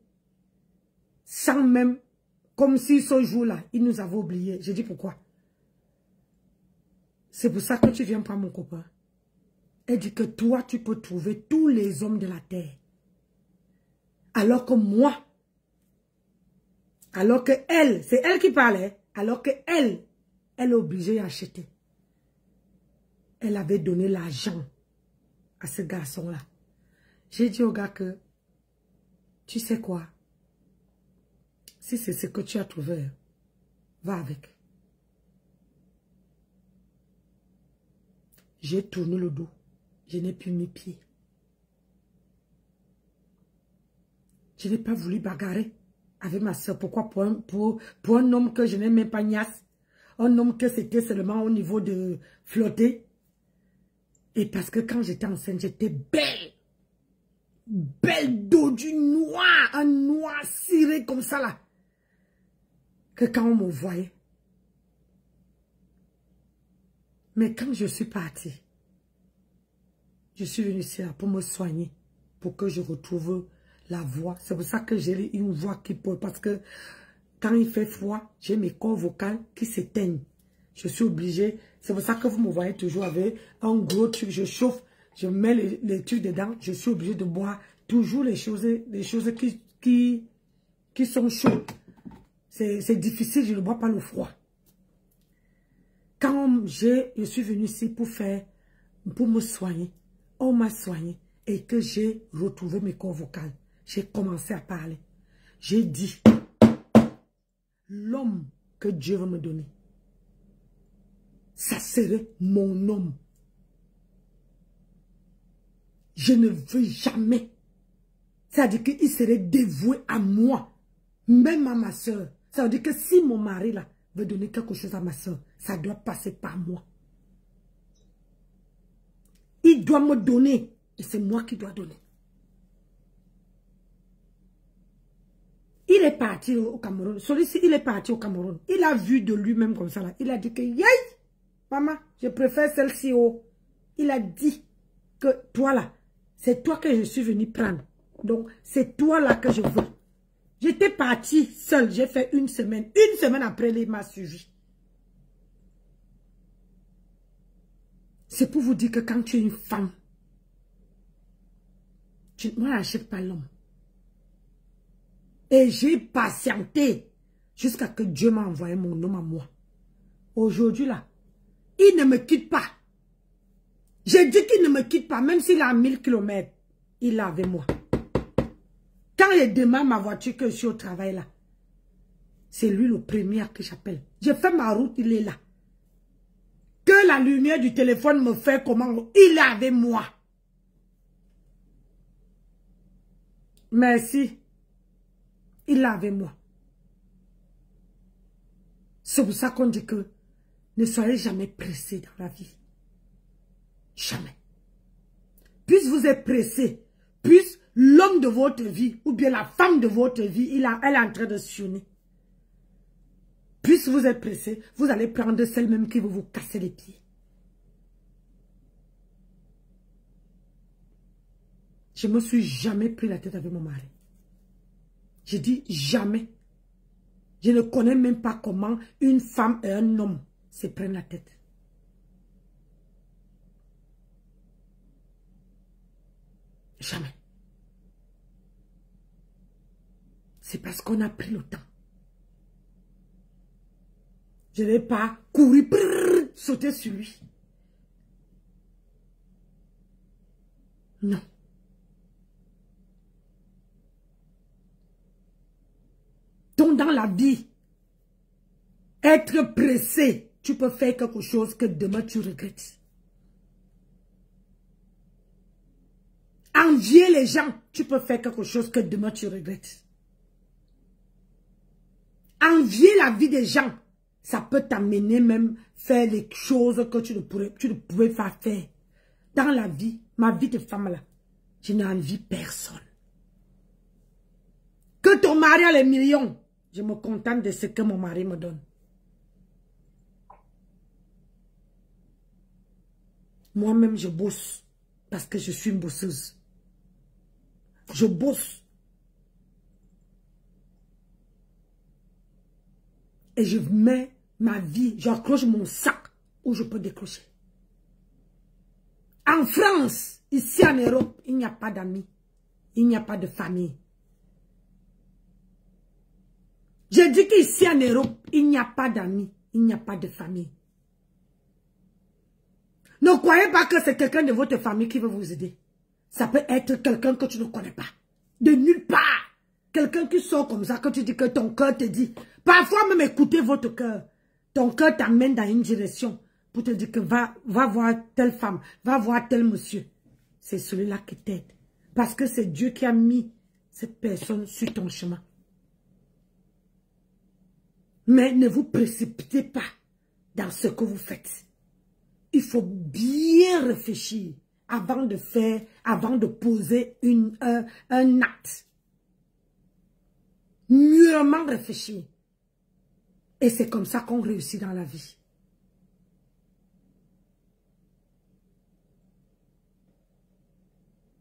Sans même, comme si ce jour-là, il nous avait oubliés. J'ai dit pourquoi? C'est pour ça que tu viens prendre mon copain. Elle dit que toi, tu peux trouver tous les hommes de la terre. Alors que moi, alors que elle, c'est elle qui parlait, alors que elle est obligée d'acheter. Elle avait donné l'argent à ce garçon-là. J'ai dit au gars que, tu sais quoi? Si c'est ce que tu as trouvé, va avec. J'ai tourné le dos. Je n'ai plus mis pied. Je n'ai pas voulu bagarrer avec ma soeur. Pourquoi? Pour un homme que je n'ai même pas niasse. Un homme que c'était seulement au niveau de flotter. Et parce que quand j'étais enceinte, j'étais belle. Belle d'eau du noir. Un noir ciré comme ça là. Que quand on me voyait. Mais quand je suis partie, je suis venue ici pour me soigner. Pour que je retrouve la voix. C'est pour ça que j'ai une voix qui porte. Parce que quand il fait froid, j'ai mes cordes vocales qui s'éteignent. Je suis obligée. C'est pour ça que vous me voyez toujours avec un gros truc. Je chauffe, je mets les trucs dedans. Je suis obligée de boire toujours les choses qui sont chaudes. C'est difficile, je ne bois pas le froid. Quand je suis venue ici pour me soigner, on m'a soigné et que j'ai retrouvé mes cordes vocales. J'ai commencé à parler. J'ai dit, l'homme que Dieu va me donner, ça serait mon homme. Je ne veux jamais. C'est-à-dire qu'il serait dévoué à moi, même à ma soeur. Ça veut dire que si mon mari là veut donner quelque chose à ma soeur, ça doit passer par moi. Il doit me donner et c'est moi qui dois donner. Il est parti au Cameroun. Celui-ci, il est parti au Cameroun. Il a vu de lui-même comme ça là. Il a dit que, yay, maman, je préfère celle-ci. Oh. Il a dit que toi là, c'est toi que je suis venu prendre. Donc, c'est toi là que je veux. J'étais partie seule. J'ai fait une semaine. Une semaine après, il m'a suivi. C'est pour vous dire que quand tu es une femme, moi, je n'achète pas l'homme. Et j'ai patienté jusqu'à que Dieu m'a envoyé mon homme à moi. Aujourd'hui, là, il ne me quitte pas. J'ai dit qu'il ne me quitte pas, même s'il est à 1000 km. Il est avec moi. Quand il démarre ma voiture que je suis au travail, là, c'est lui le premier que j'appelle. Je fais ma route, il est là. Que la lumière du téléphone me fait comment, il est avec moi. Merci. Il l'a avec moi. C'est pour ça qu'on dit que ne soyez jamais pressé dans la vie. Jamais. Puisque vous êtes pressé, puisque l'homme de votre vie, ou bien la femme de votre vie, elle est en train de sionner. Puisque vous êtes pressé, vous allez prendre celle même qui va vous casser les pieds. Je ne me suis jamais pris la tête avec mon mari. Je dis jamais. Je ne connais même pas comment une femme et un homme se prennent la tête. Jamais. C'est parce qu'on a pris le temps. Je ne vais pas courir, sauter sur lui. Non. Donc dans la vie, être pressé, tu peux faire quelque chose que demain tu regrettes. Envier les gens, tu peux faire quelque chose que demain tu regrettes. Envier la vie des gens, ça peut t'amener même faire les choses que tu ne pouvais pas faire. Dans la vie, ma vie de femme là, je n'envie personne. Que ton mari a les millions, je me contente de ce que mon mari me donne. Moi-même, je bosse parce que je suis une bosseuse. Je bosse. Et je mets ma vie, j'accroche mon sac où je peux décrocher. En France, ici en Europe, il n'y a pas d'amis. Il n'y a pas de famille. Je dis qu'ici en Europe, il n'y a pas d'amis. Il n'y a pas de famille. Ne croyez pas que c'est quelqu'un de votre famille qui va vous aider. Ça peut être quelqu'un que tu ne connais pas. De nulle part. Quelqu'un qui sort comme ça, que tu dis que ton cœur te dit. Parfois même écoutez votre cœur. Ton cœur t'amène dans une direction pour te dire que va voir telle femme, va voir tel monsieur. C'est celui-là qui t'aide. Parce que c'est Dieu qui a mis cette personne sur ton chemin. Mais ne vous précipitez pas dans ce que vous faites. Il faut bien réfléchir avant de faire, avant de poser un acte. Mûrement réfléchir. Et c'est comme ça qu'on réussit dans la vie.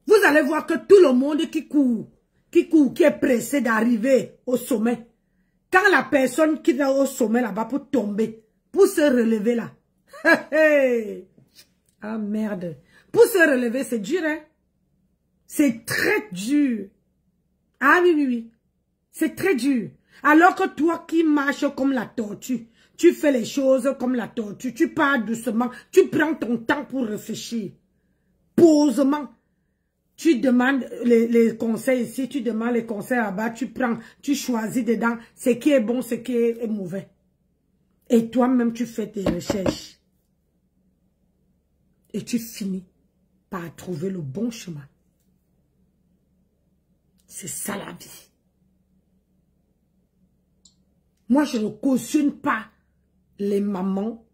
Vous allez voir que tout le monde qui court, qui est pressé d'arriver au sommet, quand la personne qui est au sommet là-bas pour tomber, pour se relever là, ah merde, pour se relever c'est dur, hein? C'est très dur. Ah oui, oui, oui. C'est très dur. Alors que toi qui marches comme la tortue, tu fais les choses comme la tortue, tu pars doucement, tu prends ton temps pour réfléchir. Posément. Tu demandes les conseils ici, tu demandes les conseils là-bas, tu prends, tu choisis dedans ce qui est bon, ce qui est mauvais. Et toi-même, tu fais tes recherches. Et tu finis par trouver le bon chemin. C'est ça la vie. Moi, je ne cautionne pas les mamans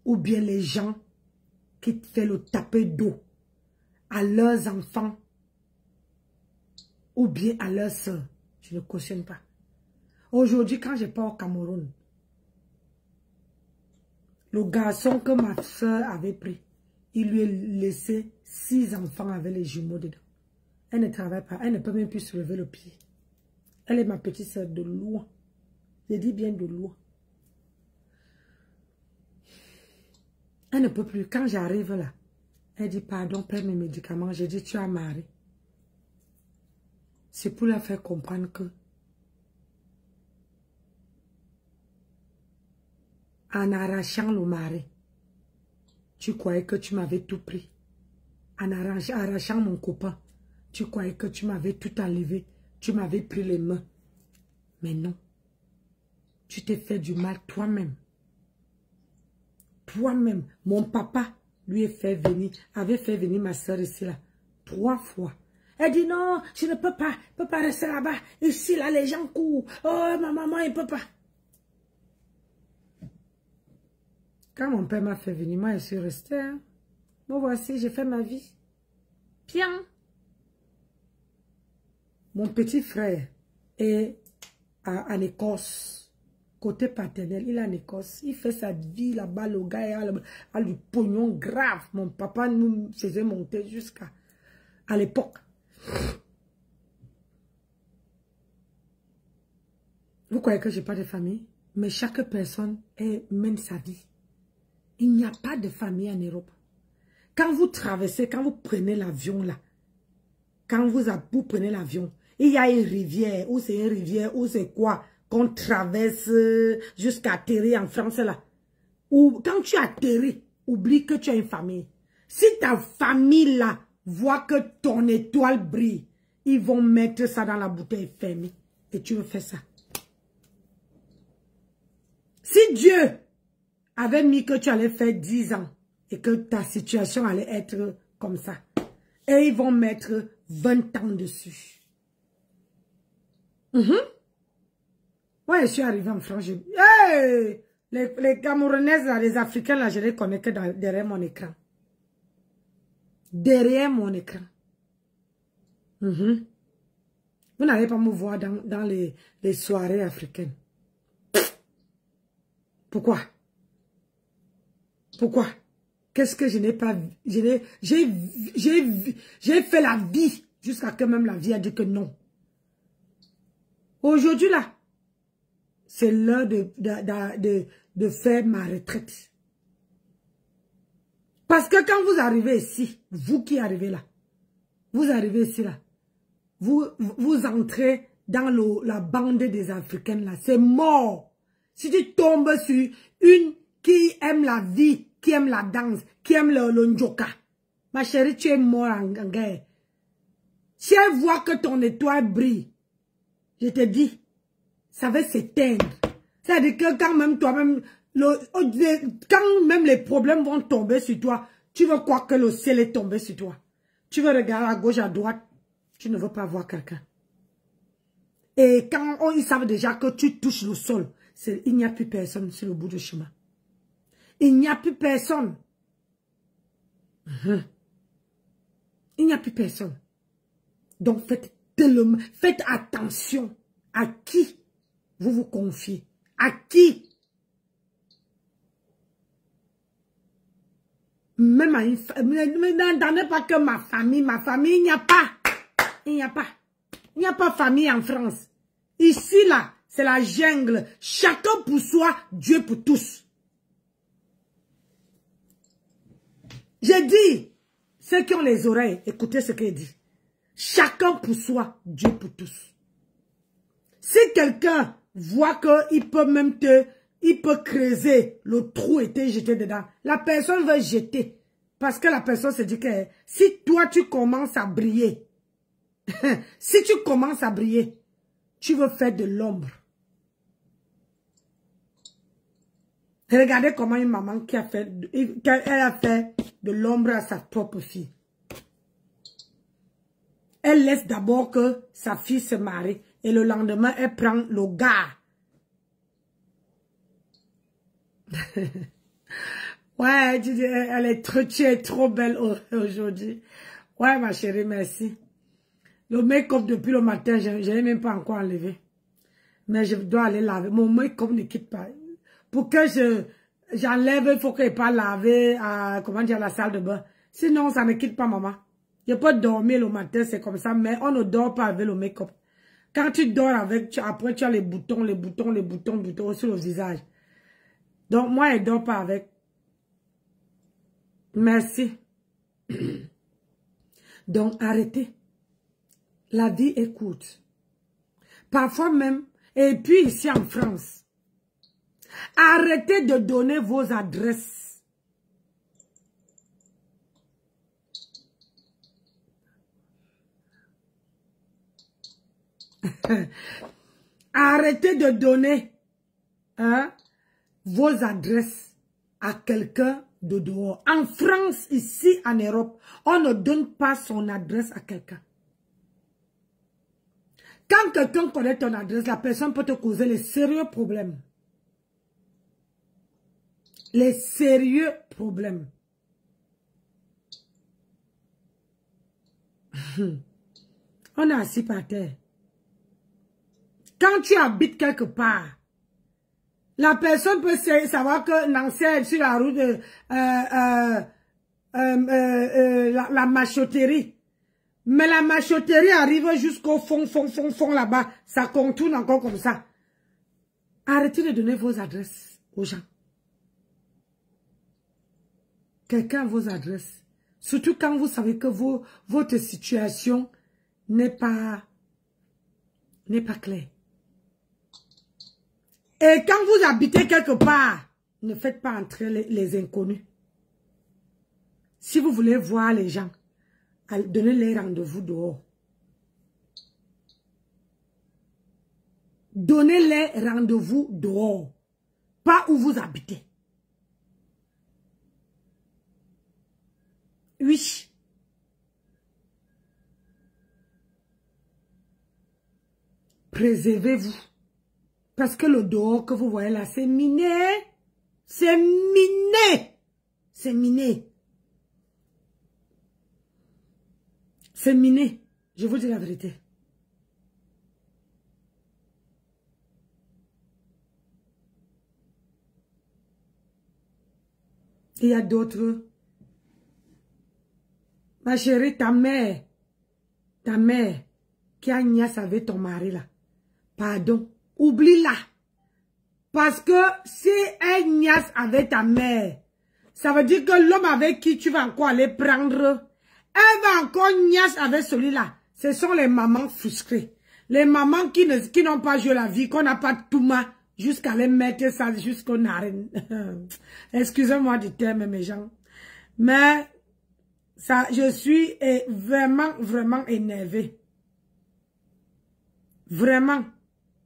ou bien les gens qui font le tapé d'eau à leurs enfants ou bien à leurs soeurs. Je ne cautionne pas. Aujourd'hui, quand je pars au Cameroun, le garçon que ma soeur avait pris, il lui a laissé 6 enfants avec les jumeaux dedans. Elle ne travaille pas, elle ne peut même plus se lever le pied. Elle est ma petite soeur de loin. Je dis bien de loin. Elle ne peut plus. Quand j'arrive là, elle dit pardon, prends mes médicaments. J'ai dit tu as mari. C'est pour la faire comprendre que en arrachant le mari, tu croyais que tu m'avais tout pris. En arrachant mon copain, tu croyais que tu m'avais tout enlevé. Tu m'avais pris les mains. Mais non. Tu t'es fait du mal toi-même. Toi-même. Mon papa lui avait fait venir ma soeur ici là 3 fois. Elle dit non, je ne peux pas rester là-bas. Ici, là, les gens courent. Oh, ma maman, elle ne peut pas. Quand mon père m'a fait venir, moi, je suis restée. Hein. Bon, voici, j'ai fait ma vie. Bien. Mon petit frère est en Écosse, côté paternel, il est en Écosse. Il fait sa vie là-bas, le gars a le pognon grave. Mon papa nous faisait monter jusqu'à l'époque. Vous croyez que je n'ai pas de famille? Mais chaque personne mène sa vie. Il n'y a pas de famille en Europe. Quand vous traversez, quand vous prenez l'avion là, quand vous prenez l'avion, il y a une rivière, ou c'est une rivière, ou c'est quoi, qu'on traverse jusqu'à atterrir en France là. Ou quand tu atterris, oublie que tu as une famille. Si ta famille là voit que ton étoile brille, ils vont mettre ça dans la bouteille fermée. Et tu veux faire ça. Si Dieu avait mis que tu allais faire 10 ans et que ta situation allait être comme ça, et ils vont mettre 20 ans dessus. Ouais, je suis arrivée en France. Hey! Les Camerounaises, là, les Africains, là, je les connais que derrière mon écran. Derrière mon écran. Vous n'allez pas me voir dans les soirées africaines. Pourquoi? Pourquoi? Qu'est-ce que je n'ai pas vu? J'ai fait la vie jusqu'à que même la vie a dit que non. Aujourd'hui, là, c'est l'heure de faire ma retraite. Parce que quand vous arrivez ici, vous qui arrivez là, vous arrivez ici là, vous entrez dans la bande des Africaines là, c'est mort. Si tu tombes sur une qui aime la vie, qui aime la danse, qui aime le njoka, ma chérie, tu es mort en guerre. Si elle voit que ton étoile brille, je te dis, ça va s'éteindre. C'est-à-dire que quand même toi-même, quand même les problèmes vont tomber sur toi, tu veux croire que le ciel est tombé sur toi. Tu veux regarder à gauche, à droite, tu ne veux pas voir quelqu'un. Et quand ils savent déjà que tu touches le sol, il n'y a plus personne sur le bout du chemin. Il n'y a plus personne. Il n'y a plus personne. Donc faites attention à qui vous vous confiez. À qui? Même à une famille. N'entendez pas que ma famille, il n'y a pas. Il n'y a pas. Il n'y a pas famille en France. Ici, là, c'est la jungle. Chacun pour soi, Dieu pour tous. J'ai dit, ceux qui ont les oreilles, écoutez ce qu'il dit. Chacun pour soi, Dieu pour tous. Si quelqu'un voit qu'il peut même il peut creuser le trou et te jeter dedans, la personne va jeter. Parce que la personne se dit que si toi tu commences à briller, si tu commences à briller, tu veux faire de l'ombre. Regardez comment une maman elle a fait de l'ombre à sa propre fille. Elle laisse d'abord que sa fille se marie et le lendemain, elle prend le gars. Ouais, tu dis, tu es trop belle aujourd'hui. Ouais, ma chérie, merci. Le make-up depuis le matin, je n'ai même pas encore enlevé. Mais je dois aller laver. Mon make-up ne quitte pas. Pour que j'enlève, il faut qu'il n'y ait pas lavé à, comment dire, la salle de bain. Sinon, ça ne quitte pas, maman. Je peux dormir le matin, c'est comme ça, mais on ne dort pas avec le make-up. Quand tu dors avec, après tu as les boutons sur le visage. Donc, moi, je ne dors pas avec. Merci. Donc, arrêtez. La vie est courte. Parfois même, et puis ici en France, arrêtez de donner vos adresses. Arrêtez de donner vos adresses à quelqu'un de dehors. En France, ici en Europe, on ne donne pas son adresse à quelqu'un. Quand quelqu'un connaît ton adresse, la personne peut te causer les sérieux problèmes. Les sérieux problèmes. On est assis par terre. Quand tu habites quelque part, la personne peut savoir que Nancy est sur la route de la machotterie. Mais la machotterie arrive jusqu'au fond là-bas. Ça contourne encore comme ça. Arrêtez de donner vos adresses aux gens. Quelqu'un a vos adresses. Surtout quand vous savez que votre situation n'est pas claire. Et quand vous habitez quelque part, ne faites pas entrer les inconnus. Si vous voulez voir les gens, donnez-les rendez-vous dehors. Donnez-les rendez-vous dehors. Pas où vous habitez. Oui. Préservez-vous. Parce que le dehors que vous voyez là, c'est miné. C'est miné. C'est miné. C'est miné. Je vous dis la vérité. Il y a d'autres. Ma chérie, ta mère qui a niasse avec ton mari là, pardon, oublie-la. Parce que si elle niasse avec ta mère, ça veut dire que l'homme avec qui tu vas encore aller prendre, elle va encore niasse avec celui-là. Ce sont les mamans frustrées. Les mamans qui n'ont pas joué la vie, qu'on n'a pas tout main, jusqu'à les mettre ça jusqu'au narine. Excusez-moi du terme, mes gens. Mais ça, je suis vraiment énervée. Vraiment,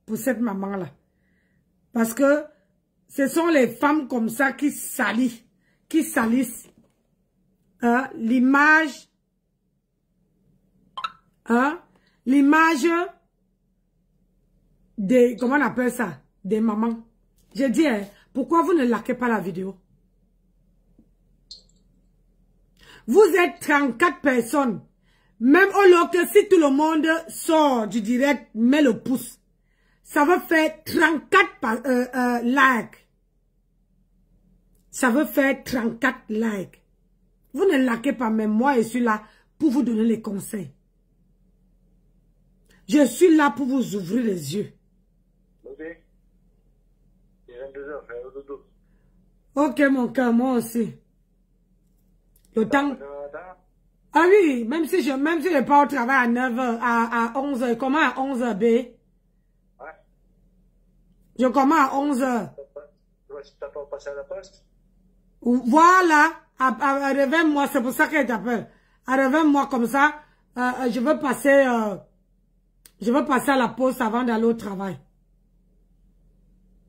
pour cette maman-là. Parce que ce sont les femmes comme ça qui salissent l'image, l'image des, comment on appelle ça, des mamans. Je dis, pourquoi vous ne likez pas la vidéo? Vous êtes 34 personnes. Même au lieu que si tout le monde sort du direct, met le pouce. Ça veut faire 34 likes. Ça veut faire 34 likes. Vous ne likez pas, mais moi je suis là pour vous donner les conseils. Je suis là pour vous ouvrir les yeux. Ok mon cœur, moi aussi. Le temps... Ah oui, même si je pars au travail à 9h, à 11h, comment à 11h, B? Ouais. Je commence à 11h. Tu pas passé à la poste? Voilà, réveille-moi, c'est pour ça que je t'appelle. Réveille-moi comme ça, je veux passer à la poste avant d'aller au travail.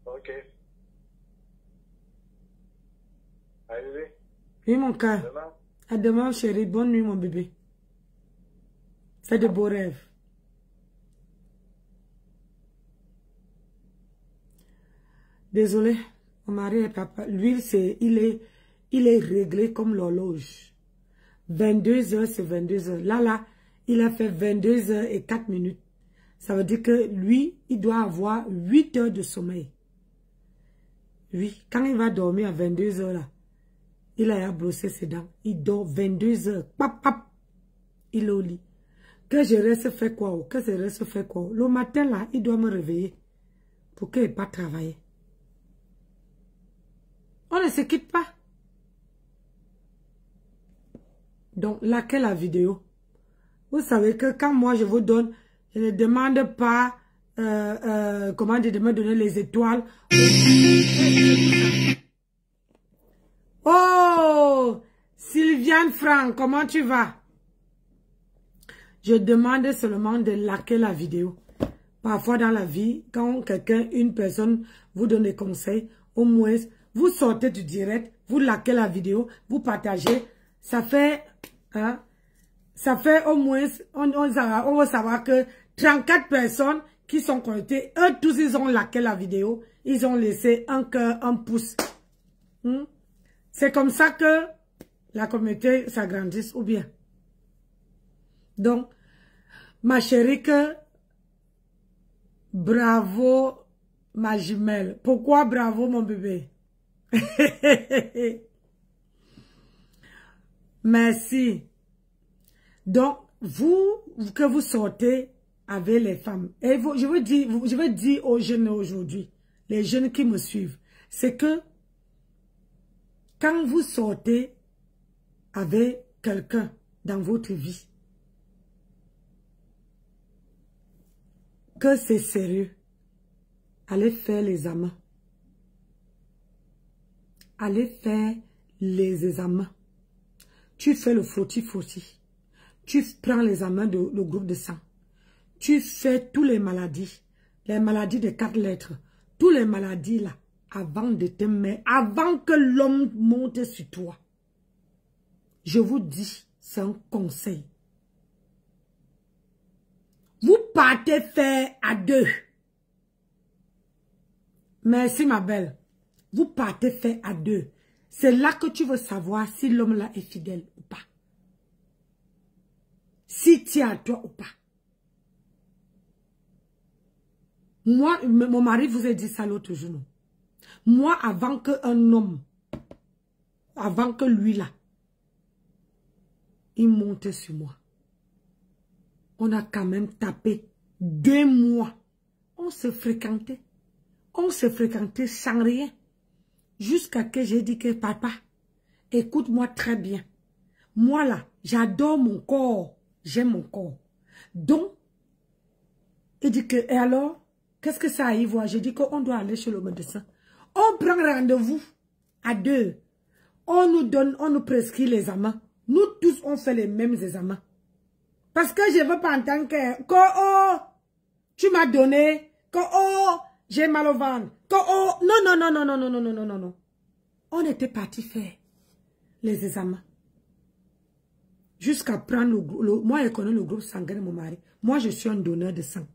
Ok. Allez. Oui, mon cœur. À demain, chérie. Bonne nuit, mon bébé. Fais de beaux rêves. Désolé, mon mari est papa. Lui, il est réglé comme l'horloge. 22h, c'est 22h. Là, il a fait 22h et 4 minutes. Ça veut dire que lui, il doit avoir 8 heures de sommeil. Oui, quand il va dormir à 22h, là, il a brossé ses dents. Il dort 22 heures. Pap, pap. Il est au lit. Que je reste faire quoi? Que je reste faire quoi? Le matin, là, il doit me réveiller. Pour qu'il n'ait pas travaillé. On ne se quitte pas. Donc, là, quelle la vidéo? Vous savez que quand moi, je vous donne, je ne demande pas, comment de me donner les étoiles. Oh, Sylviane Franck, comment tu vas? Je demande seulement de liker la vidéo. Parfois dans la vie, quand une personne vous donne des conseils, au moins, vous sortez du direct, vous likez la vidéo, vous partagez. Ça fait ça fait au moins, on va savoir que 34 personnes qui sont connectées, eux tous ils ont liké la vidéo, ils ont laissé un cœur, un pouce. C'est comme ça que la communauté s'agrandisse ou bien. Donc, ma chérie, que bravo ma jumelle. Pourquoi bravo mon bébé? Merci. Donc, que vous sortez avec les femmes. Et je veux dire aux jeunes aujourd'hui, les jeunes qui me suivent, c'est que quand vous sortez avec quelqu'un dans votre vie, que c'est sérieux, allez faire les examens. Allez faire les examens. Tu fais le frottis-frottis. Tu prends les examens de le groupe de sang. Tu fais toutes les maladies de 4 lettres, toutes les maladies là, avant de te mettre, avant que l'homme monte sur toi. Je vous dis, c'est un conseil. Vous partez faire à 2. Merci ma belle. Vous partez faire à 2. C'est là que tu veux savoir si l'homme là est fidèle ou pas. Si tu es à toi ou pas. Moi, mon mari vous a dit ça l'autre jour. Moi, avant qu'un homme, avant que lui là, il monte sur moi. On a quand même tapé 2 mois. On se fréquentait. On se fréquentait sans rien. Jusqu'à que j'ai dit que papa, écoute-moi très bien. Moi là, j'adore mon corps. J'aime mon corps. Donc, il dit que, et alors, qu'est-ce que ça y voit? J'ai dit qu'on doit aller chez le médecin. On prend rendez-vous à 2. On nous donne, on nous prescrit les examens. Nous tous, on fait les mêmes examens. Parce que je ne veux pas entendre que, oh, tu m'as donné, que, oh, j'ai mal au ventre, que, oh, non. On était parti faire les examens. Jusqu'à prendre moi, je connais le groupe sanguin de mon mari. Moi, je suis un donneur de sang.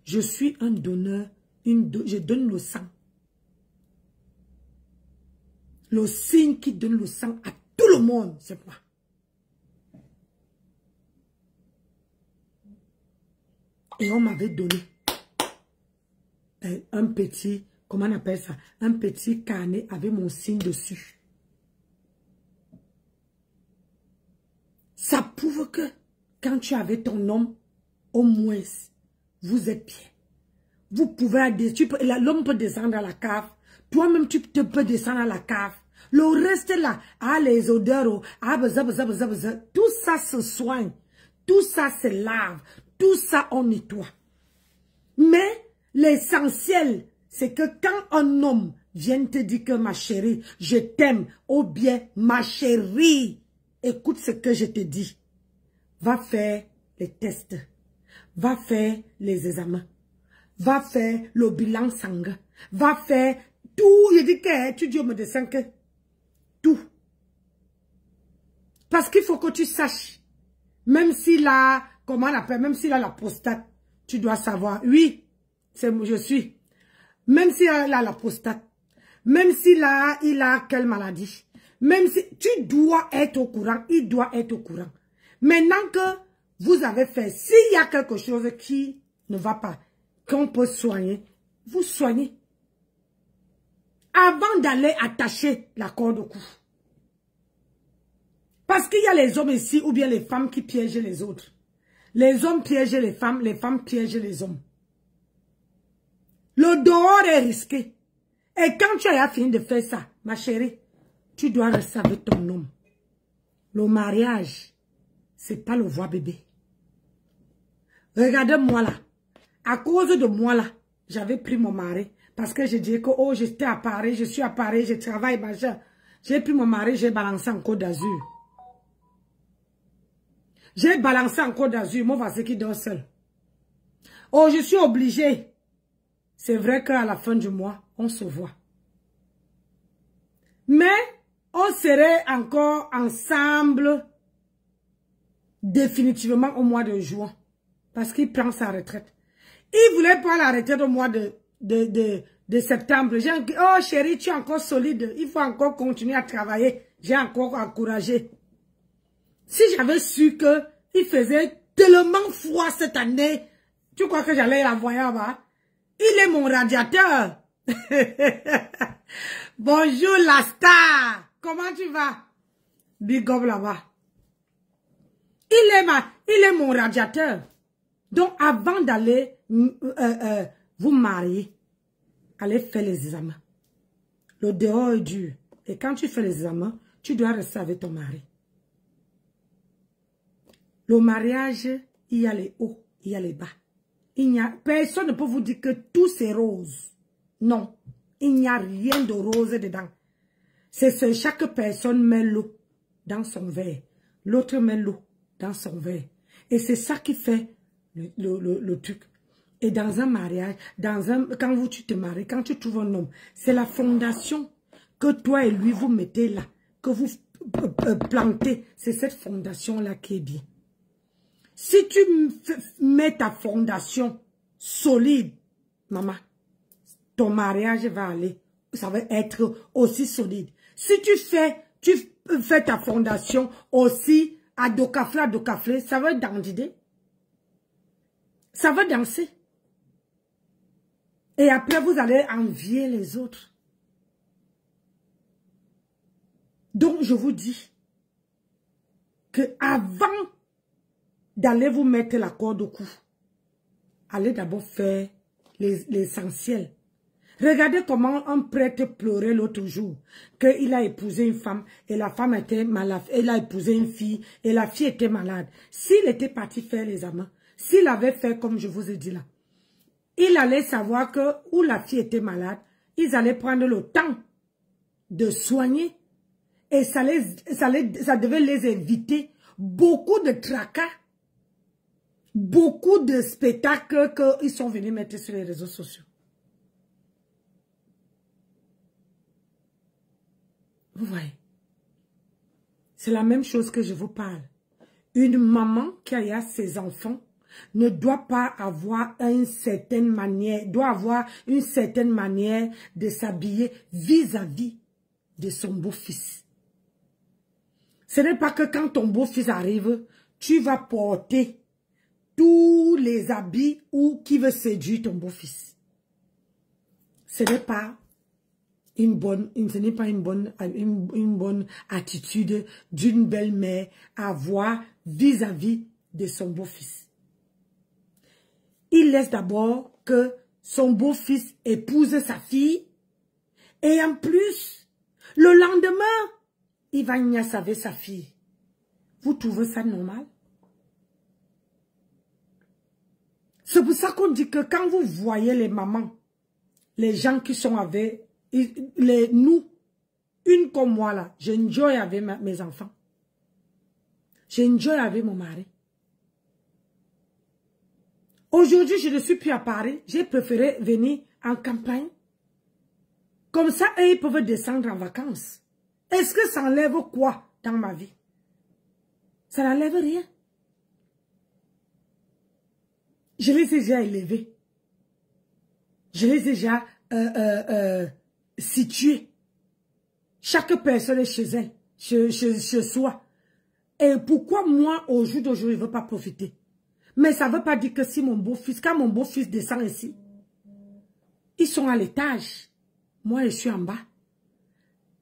Je suis un donneur, je donne le sang. Le signe qui donne le sang à tout le monde, c'est moi. Et on m'avait donné un petit, comment on appelle ça, un petit carnet avec mon signe dessus. Ça prouve que quand tu avais ton homme, au moins, vous êtes bien. Vous pouvez, l'homme peut descendre à la cave. Toi-même, tu peux descendre à la cave. Le reste là, les odeurs, tout ça se soigne. Tout ça se lave. Tout ça, on nettoie. Mais l'essentiel, c'est que quand un homme vient te dire que ma chérie, je t'aime, ou bien ma chérie, écoute ce que je te dis. Va faire les tests. Va faire les examens. Va faire le bilan sanguin. Va faire tout. Je dis que tu dis au médecin que tout. Parce qu'il faut que tu saches. Même s'il a, comment on appelle, même s'il a la prostate, tu dois savoir. Oui, je suis. Même s'il a la prostate. Même s'il a quelle maladie. Même si tu dois être au courant, il doit être au courant. Maintenant que vous avez fait, s'il y a quelque chose qui ne va pas, qu'on peut soigner, vous soignez. Avant d'aller attacher la corde au cou. Parce qu'il y a les hommes ici, ou bien les femmes qui piègent les autres. Les hommes piègent les femmes piègent les hommes. Le dehors est risqué. Et quand tu as fini de faire ça, ma chérie, tu dois rester avec ton homme. Le mariage, c'est pas le voir bébé. Regardez-moi là. À cause de moi là, j'avais pris mon mari. Parce que je disais que, oh, j'étais à Paris, je suis à Paris, je travaille, machin. J'ai pris mon mari, j'ai balancé en Côte d'Azur. J'ai balancé en Côte d'Azur, mon voisin qui dort seul. Oh, je suis obligée. C'est vrai qu'à la fin du mois, on se voit. Mais, on serait encore ensemble définitivement au mois de juin. Parce qu'il prend sa retraite. Il voulait prendre la retraite au mois de septembre. J'ai dit, oh chérie, tu es encore solide. Il faut encore continuer à travailler. J'ai encore encouragé. Si j'avais su que il faisait tellement froid cette année, tu crois que j'allais l'envoyer là-bas? Il est mon radiateur. Bonjour la star. Comment tu vas? Big up là-bas. Il est mon radiateur. Donc avant d'aller vous marier, allez faire les examens. Le dehors est dur. Et quand tu fais les examens, tu dois rester avec ton mari. Le mariage, il y a les hauts, il y a les bas. Personne ne peut vous dire que tout c'est rose. Non, il n'y a rien de rose dedans. C'est chaque personne met l'eau dans son verre. L'autre met l'eau dans son verre. Et c'est ça qui fait le truc. Et dans un mariage, quand tu te maries, quand tu trouves un homme, c'est la fondation que toi et lui vous mettez là, que vous plantez. C'est cette fondation-là qui est bien. Si tu mets ta fondation solide, maman, ton mariage va aller, ça va être aussi solide. Si tu fais ta fondation aussi à docaflé, ça va dandider. Ça va danser. Et après, vous allez envier les autres. Donc, je vous dis que avant d'aller vous mettre la corde au cou, allez d'abord faire l'essentiel. Regardez comment un prêtre pleurait l'autre jour, qu'il a épousé une femme, et la femme était malade, il a épousé une fille, et la fille était malade. S'il était parti faire les amants, s'il avait fait comme je vous ai dit là, il allait savoir que où la fille était malade, ils allaient prendre le temps de soigner, et ça devait les éviter beaucoup de tracas, beaucoup de spectacles qu'ils sont venus mettre sur les réseaux sociaux. Vous voyez? C'est la même chose que je vous parle. Une maman qui a ses enfants ne doit pas avoir une certaine manière, doit avoir une certaine manière de s'habiller vis-à-vis de son beau-fils. Ce n'est pas que quand ton beau-fils arrive, tu vas porter tous les habits ou qui veut séduire ton beau-fils. Ce n'est pas une bonne attitude d'une belle-mère à avoir vis-à-vis de son beau-fils. Il laisse d'abord que son beau-fils épouse sa fille et en plus, le lendemain, il va niaiser avec sa fille. Vous trouvez ça normal? C'est pour ça qu'on dit que quand vous voyez les mamans, les gens qui sont avec nous, une comme moi là, j'enjoy avec mes enfants. J'enjoy avec mon mari. Aujourd'hui, je ne suis plus à Paris. J'ai préféré venir en campagne. Comme ça, eux, ils peuvent descendre en vacances. Est-ce que ça enlève quoi dans ma vie? Ça n'enlève rien. Je les ai déjà élevés. Je les ai déjà situés. Chaque personne est chez elle, chez soi. Et pourquoi moi, au jour d'aujourd'hui, je ne veux pas profiter? Mais ça ne veut pas dire que si mon beau-fils, quand mon beau-fils descend ici, ils sont à l'étage. Moi, je suis en bas.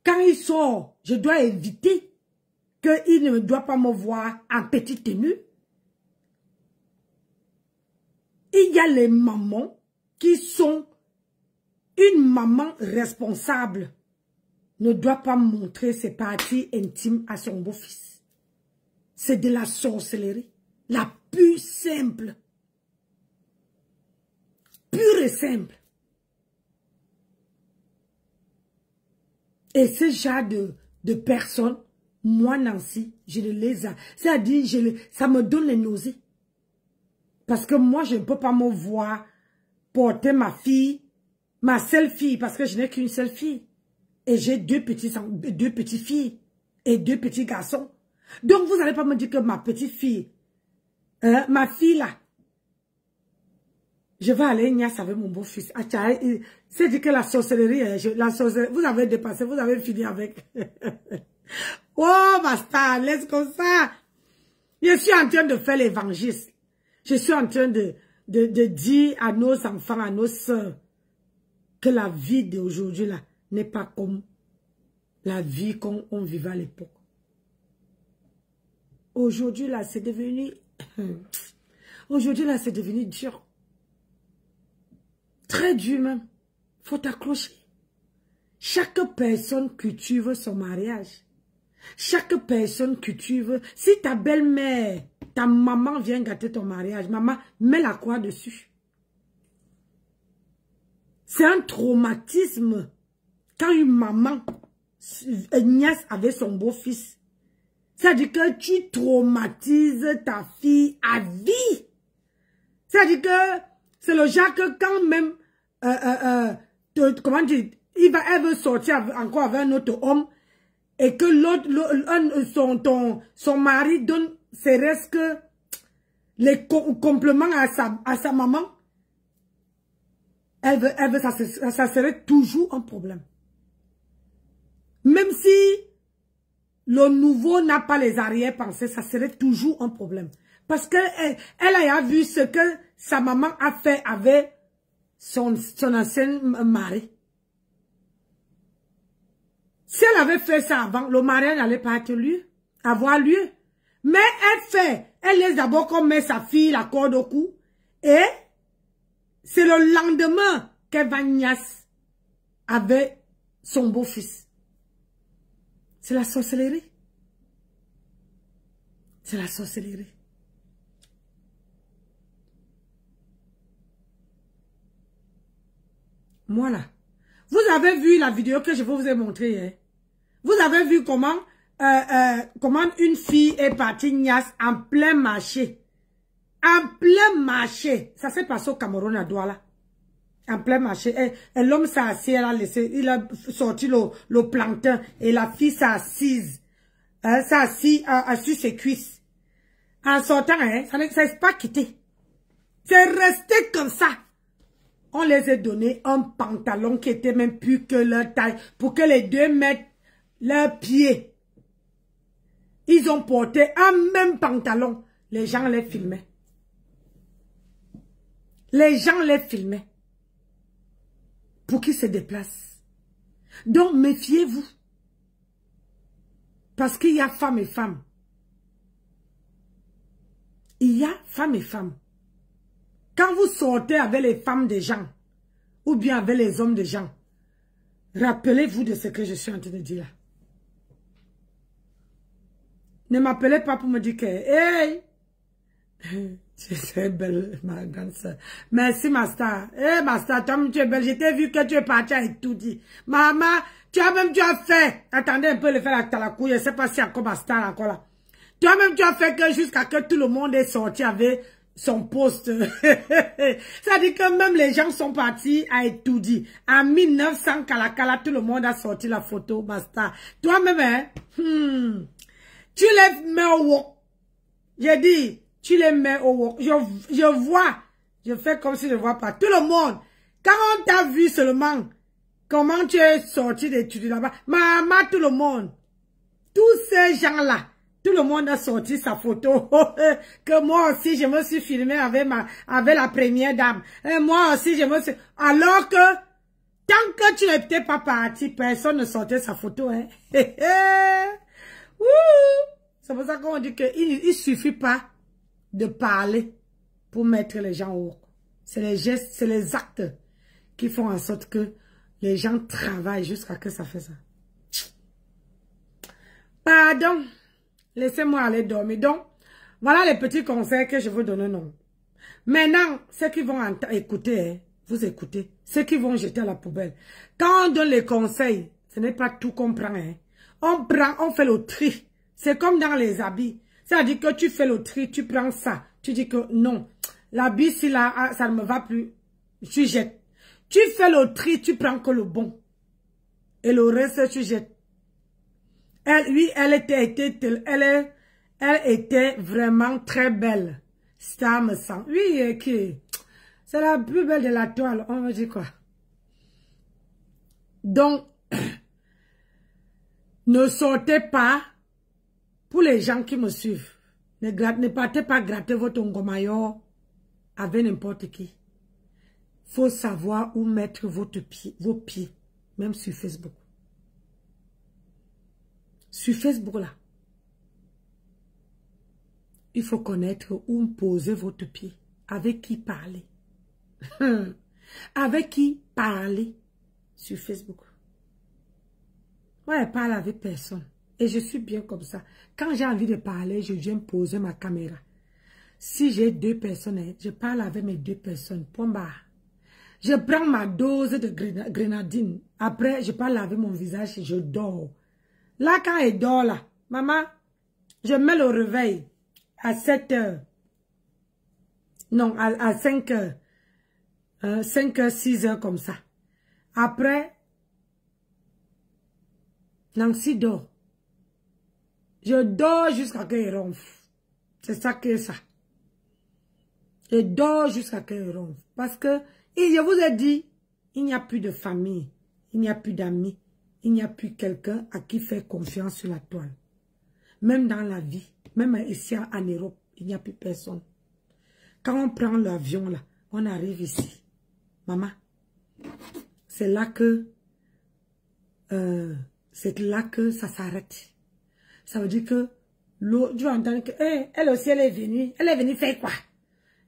Quand il sort, je dois éviter qu'il ne doit pas me voir en petite tenue. Il y a les mamans qui sont une maman responsable. Ne doit pas montrer ses parties intimes à son beau-fils. C'est de la sorcellerie. La plus simple. Pure et simple. Et ce genre de personnes, moi Nancy, je les ai. C'est-à-dire, ça me donne les nausées. Parce que moi, je ne peux pas me voir porter ma fille, ma seule fille, parce que je n'ai qu'une seule fille. Et j'ai deux petites filles et deux petits garçons. Donc, vous n'allez pas me dire que ma petite fille, ma fille là, je vais aller Nias avec mon beau-fils. C'est dit que la sorcellerie, vous avez dépassé, vous avez fini avec. Oh, basta, laisse comme ça. Je suis en train de faire l'évangile. Je suis en train de dire à nos enfants, à nos sœurs, que la vie d'aujourd'hui là n'est pas comme la vie qu'on vivait à l'époque. Aujourd'hui là, c'est devenu... Aujourd'hui là, c'est devenu dur. Très dur même. Faut t'accrocher. Chaque personne cultive son mariage. Chaque personne cultive. Si ta belle-mère, ta maman vient gâter ton mariage, maman, mets la croix dessus. C'est un traumatisme quand une maman, une nièce avec son beau-fils. C'est-à-dire que tu traumatises ta fille à vie. C'est-à-dire que c'est le genre que quand même, comment dire, elle veut sortir encore avec un autre homme et que son mari donne ses restes que les compléments à sa maman, ça serait toujours un problème. Même si le nouveau n'a pas les arrière-pensées, ça serait toujours un problème. Parce qu'elle a vu ce que sa maman a fait avec son ancien mari. Si elle avait fait ça avant, le mariage n'allait pas avoir lieu. Mais elle laisse d'abord qu'on met sa fille la corde au cou. Et c'est le lendemain qu'elle va niasse avec son beau-fils. C'est la sorcellerie. C'est la sorcellerie. Voilà. Vous avez vu la vidéo que je vous ai montrée hier. Vous avez vu comment une fille est partie niasse en plein marché. En plein marché. Ça s'est passé au Cameroun à Douala. En plein marché. Et l'homme s'est assis, il a sorti le plancton. Et la fille s'est assise. S'est assise sur ses cuisses. En sortant, ça ne s'est pas quitté. C'est resté comme ça. On les a donné un pantalon qui était même plus que leur taille. Pour que les deux mettent leurs pieds. Ils ont porté un même pantalon. Les gens les filmaient. Les gens les filmaient. Pour qu'ils se déplacent. Donc, méfiez-vous. Parce qu'il y a femmes et femmes. Il y a femmes et femmes. Quand vous sortez avec les femmes des gens, ou bien avec les hommes des gens, rappelez-vous de ce que je suis en train de dire là. Ne m'appelez pas pour me dire que, hey, tu es belle, ma grande soeur. Merci, ma star. Hey, ma star, toi, tu es belle. Je t'ai vu que tu es partie avec tout dit. Maman, tu as fait. Attendez un peu le faire avec ta couille. Je ne sais pas si encore ma star encore là. Tu as fait que jusqu'à que tout le monde est sorti avec son poste. Ça dit que même les gens sont partis à tout dit. En 1900, Kalakala, tout le monde a sorti la photo, basta. Toi-même, hein, tu les mets au wok. J'ai dit, tu les mets au wok. Je vois, je fais comme si je ne vois pas. Tout le monde, quand on t'a vu seulement, comment tu es sorti d'étudier là-bas, maman, tout le monde, tous ces gens-là, tout le monde a sorti sa photo. Que moi aussi, je me suis filmé avec la première dame. Et moi aussi, je me suis... Alors que, tant que tu n'étais pas parti, personne ne sortait sa photo. Hein. C'est pour ça qu'on dit qu'il ne suffit pas de parler pour mettre les gens au haut. C'est les gestes, c'est les actes qui font en sorte que les gens travaillent jusqu'à ce que ça fait ça. Pardon. Laissez-moi aller dormir. Donc, voilà les petits conseils que je vous donne. Non. Maintenant, ceux qui vont écouter, hein, vous écoutez. Ceux qui vont jeter à la poubelle. Quand on donne les conseils, ce n'est pas tout qu'on prend. Hein. On fait le tri. C'est comme dans les habits. C'est-à-dire que tu fais le tri, tu prends ça. Tu dis que non, l'habit, si là, ça ne me va plus, tu jettes. Tu fais le tri, tu prends que le bon. Et le reste, tu jettes. Elle Elle était vraiment très belle. Star me sent. Oui, c'est la plus belle de la toile. On va dire quoi? Donc, ne sortez pas, pour les gens qui me suivent, ne partez pas gratter votre ngomayo avec n'importe qui. Faut savoir où mettre vos pieds, même sur Facebook. Sur Facebook, là, il faut connaître où poser votre pied, avec qui parler. Avec qui parler sur Facebook. Moi, je parle avec personne. Et je suis bien comme ça. Quand j'ai envie de parler, je viens poser ma caméra. Si j'ai 2 personnes, je parle avec mes 2 personnes. Point barre. Je prends ma dose de grenadine. Après, je parle avec mon visage et je dors. Là, quand elle dort, là, maman, je mets le réveil à 7 heures. Non, à 5 heures. 5 heures, 6 heures comme ça. Après, Nancy dort. Je dors jusqu'à qu'elle ronfle. C'est ça que ça. Je dors jusqu'à qu'elle ronfle. Parce que, et je vous ai dit, il n'y a plus de famille. Il n'y a plus d'amis. Il n'y a plus quelqu'un à qui faire confiance sur la toile. Même dans la vie. Même ici en Europe, il n'y a plus personne. Quand on prend l'avion là, on arrive ici. Maman, c'est là que ça s'arrête. Ça veut dire que l'eau, tu vas entendre que elle aussi elle est venue faire quoi?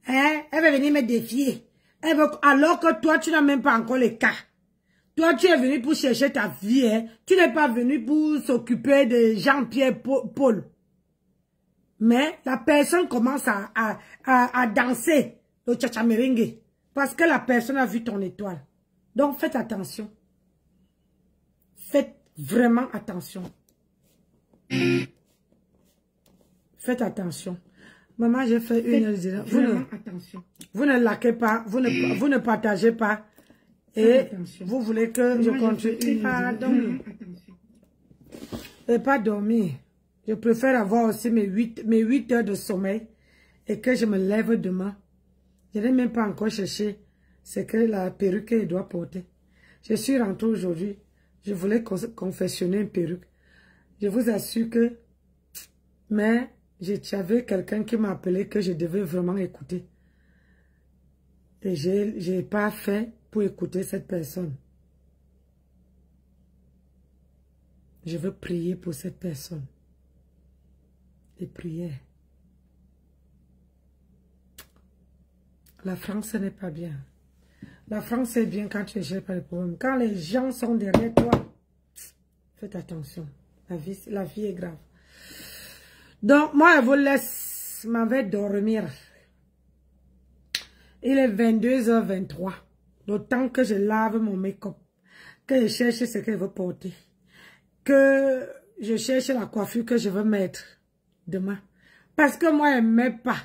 Elle va venir me défier. Alors que toi tu n'as même pas encore les cas. Toi tu es venu pour chercher ta vie, hein? Tu n'es pas venu pour s'occuper de Jean-Pierre Paul. Mais la personne commence à danser le tchatcha-meringue parce que la personne a vu ton étoile. Donc faites attention. Faites vraiment attention. Faites attention. Maman, j'ai fait une heure. Vous ne likez pas, vous ne partagez pas. Et vous voulez que je continue. Pardon. Et pas dormir. Je préfère avoir aussi mes 8 heures de sommeil et que je me lève demain. Je n'ai même pas encore cherché ce que la perruque qu'elle doit porter. Je suis rentrée aujourd'hui. Je voulais confectionner une perruque. Je vous assure que... Mais j'avais quelqu'un qui m'a appelé que je devais vraiment écouter. Et je n'ai pas fait pour écouter cette personne. Je veux prier pour cette personne. Des prières. La France, ce n'est pas bien. La France, c'est bien quand tu ne gères pas les problèmes. Quand les gens sont derrière toi, faites attention. La vie est grave. Donc, moi, je vous laisse. M'en vais dormir. Il est 22h23. Le temps que je lave mon make-up. Que je cherche ce que je veux porter. Que je cherche la coiffure que je veux mettre demain. Parce que moi, je ne m'aime pas.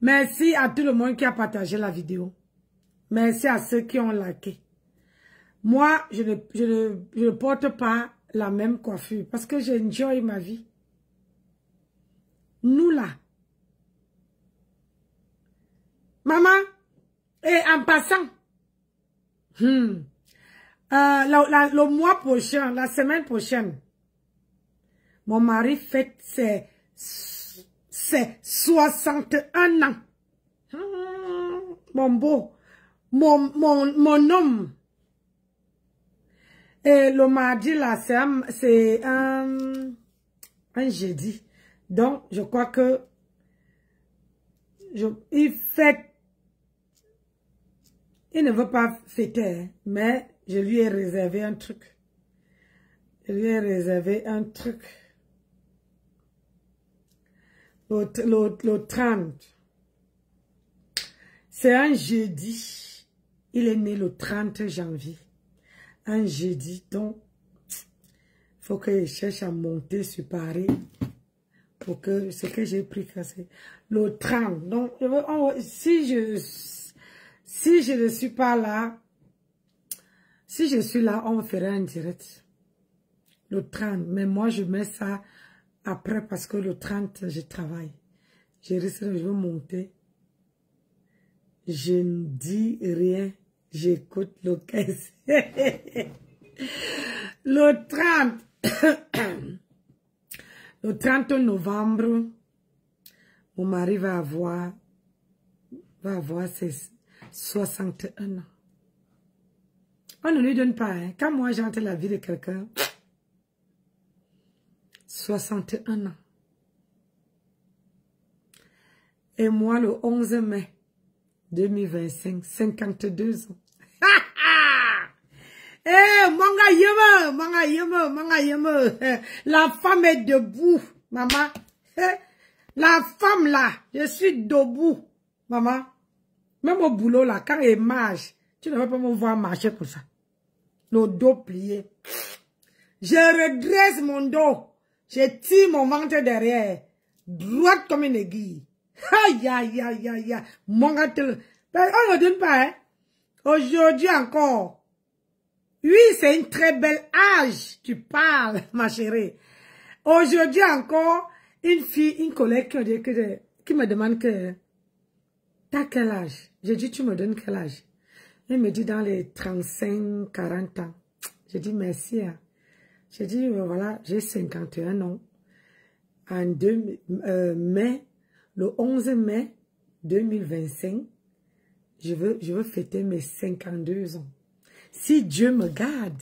Merci à tout le monde qui a partagé la vidéo. Merci à ceux qui ont liké. Moi, je ne porte pas la même coiffure parce que j'enjoy ma vie. Nous là. Maman, et en passant, le mois prochain, la semaine prochaine, mon mari fête ses 61 ans. Mon beau, mon homme. Et le mardi là, c'est un jeudi. Donc, je crois que il fête. Il ne veut pas fêter, hein, mais je lui ai réservé un truc. Je lui ai réservé un truc. Le 30. C'est un jeudi. Il est né le 30 janvier. Un jeudi. Donc, il faut que je cherche à monter sur Paris. Pour que ce que j'ai pris, c'est le 30. Donc, si je ne suis pas là, si je suis là, on me fera un direct. Le 30. Mais moi, je mets ça après parce que le 30, je travaille. Je veux monter. Je ne dis rien. J'écoute le caisse. Le 30. Le 30 novembre, mon mari va avoir ses 61 ans. On ne lui donne pas, hein. Quand moi j'entre la vie de quelqu'un, 61 ans. Et moi, le 11 mai 2025, 52 ans. Eh, manga yeme. La femme est debout, maman. La femme là, je suis debout, maman. Même au boulot là, quand il marche, tu ne vas pas me voir marcher comme ça. Le dos plié. Je redresse mon dos. Je tire mon ventre derrière. Droite comme une aiguille. Aïe, aïe, aïe, aïe, aïe. Manga tel. On ne donne pas, hein. Aujourd'hui encore. Oui, c'est une très belle âge. Tu parles, ma chérie. Aujourd'hui encore, une fille, une collègue qui me demande que t'as quel âge? J'ai dit, tu me donnes quel âge? Elle me dit dans les 35, 40 ans. J'ai dit, merci. Hein. J'ai dit, voilà, j'ai 51 ans. En le 11 mai 2025, je veux fêter mes 52 ans. Si Dieu me garde,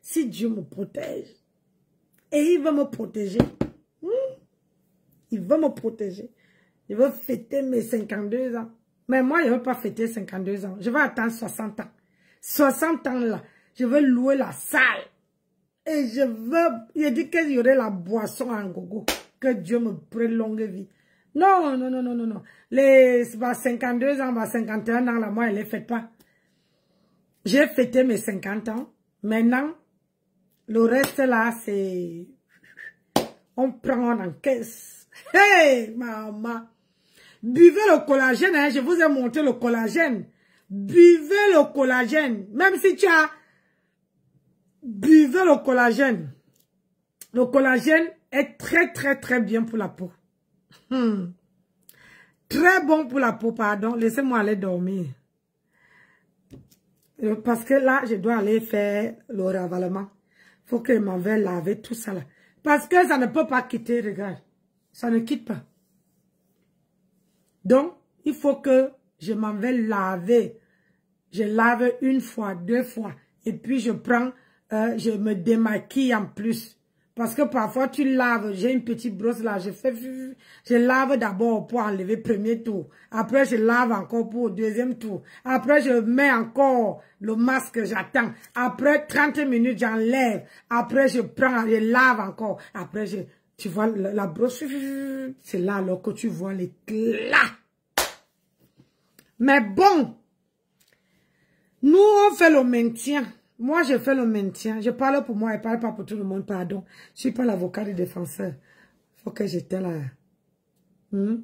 si Dieu me protège, et il va me protéger, il va me protéger. Je veux fêter mes 52 ans. Mais moi, je ne veux pas fêter 52 ans. Je vais attendre 60 ans. 60 ans là, je veux louer la salle. Et je dis qu'il y aurait la boisson en gogo. Que Dieu me prenne longue vie. Non. Les 52 ans, 51 ans là, moi, je ne les fête pas. J'ai fêté mes 50 ans. Maintenant, le reste là, c'est... On prend en caisse. Hey, maman. Buvez le collagène, hein. Je vous ai montré le collagène. Buvez le collagène. Même si tu as... Buvez le collagène. Le collagène est très bien pour la peau. Très bon pour la peau, pardon. Laissez-moi aller dormir. Parce que là, je dois aller faire le ravalement. Il faut que je m'en vais laver tout ça là. Parce que ça ne peut pas quitter, regarde. Ça ne quitte pas. Donc, il faut que je m'en vais laver. Je lave une fois, 2 fois. Et puis, je prends, je me démaquille en plus. Parce que parfois, tu laves. J'ai une petite brosse là. Je lave d'abord pour enlever le premier tour. Après, je lave encore pour le deuxième tour. Après, je mets encore le masque, j'attends. Après, 30 minutes, j'enlève. Après, je prends, je lave encore. Après, tu vois, la brosse, c'est là alors que tu vois l'éclat. Mais bon, nous, on fait le maintien. Moi, je fais le maintien. Je parle pour moi, je ne parle pas pour tout le monde, pardon. Je ne suis pas l'avocat du défenseur. Il faut que j'étais là. Je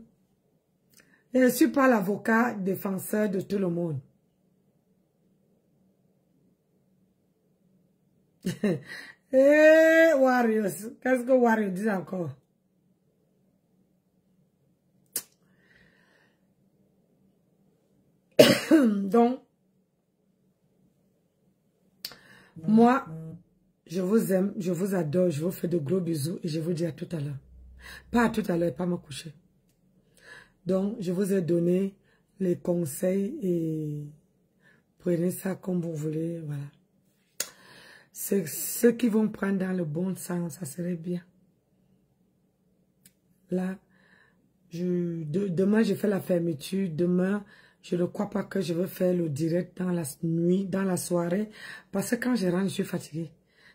ne suis pas l'avocat défenseur de tout le monde. Eh, Warriors. Qu'est-ce que Warriors dit encore? Donc, moi, je vous aime, je vous adore, je vous fais de gros bisous et je vous dis à tout à l'heure. Pas à tout à l'heure, pas me coucher. Donc, je vous ai donné les conseils et prenez ça comme vous voulez, voilà. Ceux qui vont prendre dans le bon sens, ça serait bien. Là, demain, je fais la fermeture. Demain, je ne crois pas que je vais faire le direct dans la nuit, dans la soirée. Parce que quand je rentre, je suis fatiguée.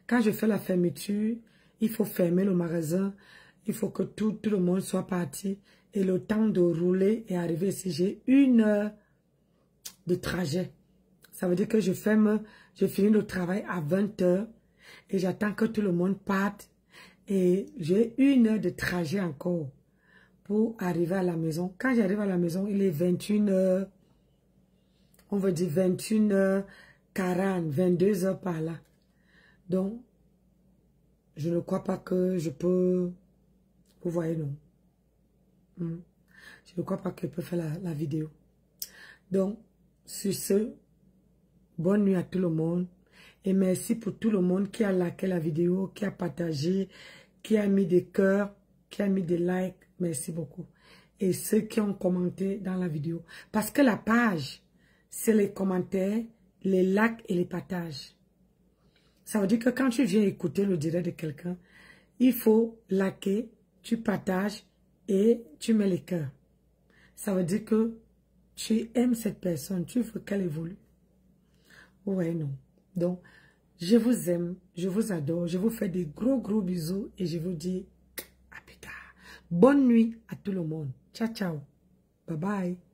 Quand je fais la fermeture, il faut fermer le magasin. Il faut que tout le monde soit parti. Et le temps de rouler et arriver ici, j'ai 1 heure de trajet. Ça veut dire que je finis le travail à 20 h et j'attends que tout le monde parte. Et j'ai 1 heure de trajet encore pour arriver à la maison. Quand j'arrive à la maison, il est 21 h. On va dire 21 h 40, 22 h par là. Donc, je ne crois pas que je peux... Vous voyez, non? Je ne crois pas que je peux faire la vidéo. Donc, sur ce, bonne nuit à tout le monde. Et merci pour tout le monde qui a liké la vidéo, qui a partagé, qui a mis des cœurs, qui a mis des likes. Merci beaucoup. Et ceux qui ont commenté dans la vidéo. Parce que la page, c'est les commentaires, les likes et les partages. Ça veut dire que quand tu viens écouter le direct de quelqu'un, il faut liker, tu partages et tu mets les cœurs. Ça veut dire que tu aimes cette personne, tu veux qu'elle évolue. Ouais, non. Donc, je vous aime, je vous adore, je vous fais des gros bisous et je vous dis à plus tard. Bonne nuit à tout le monde. Ciao, ciao. Bye bye.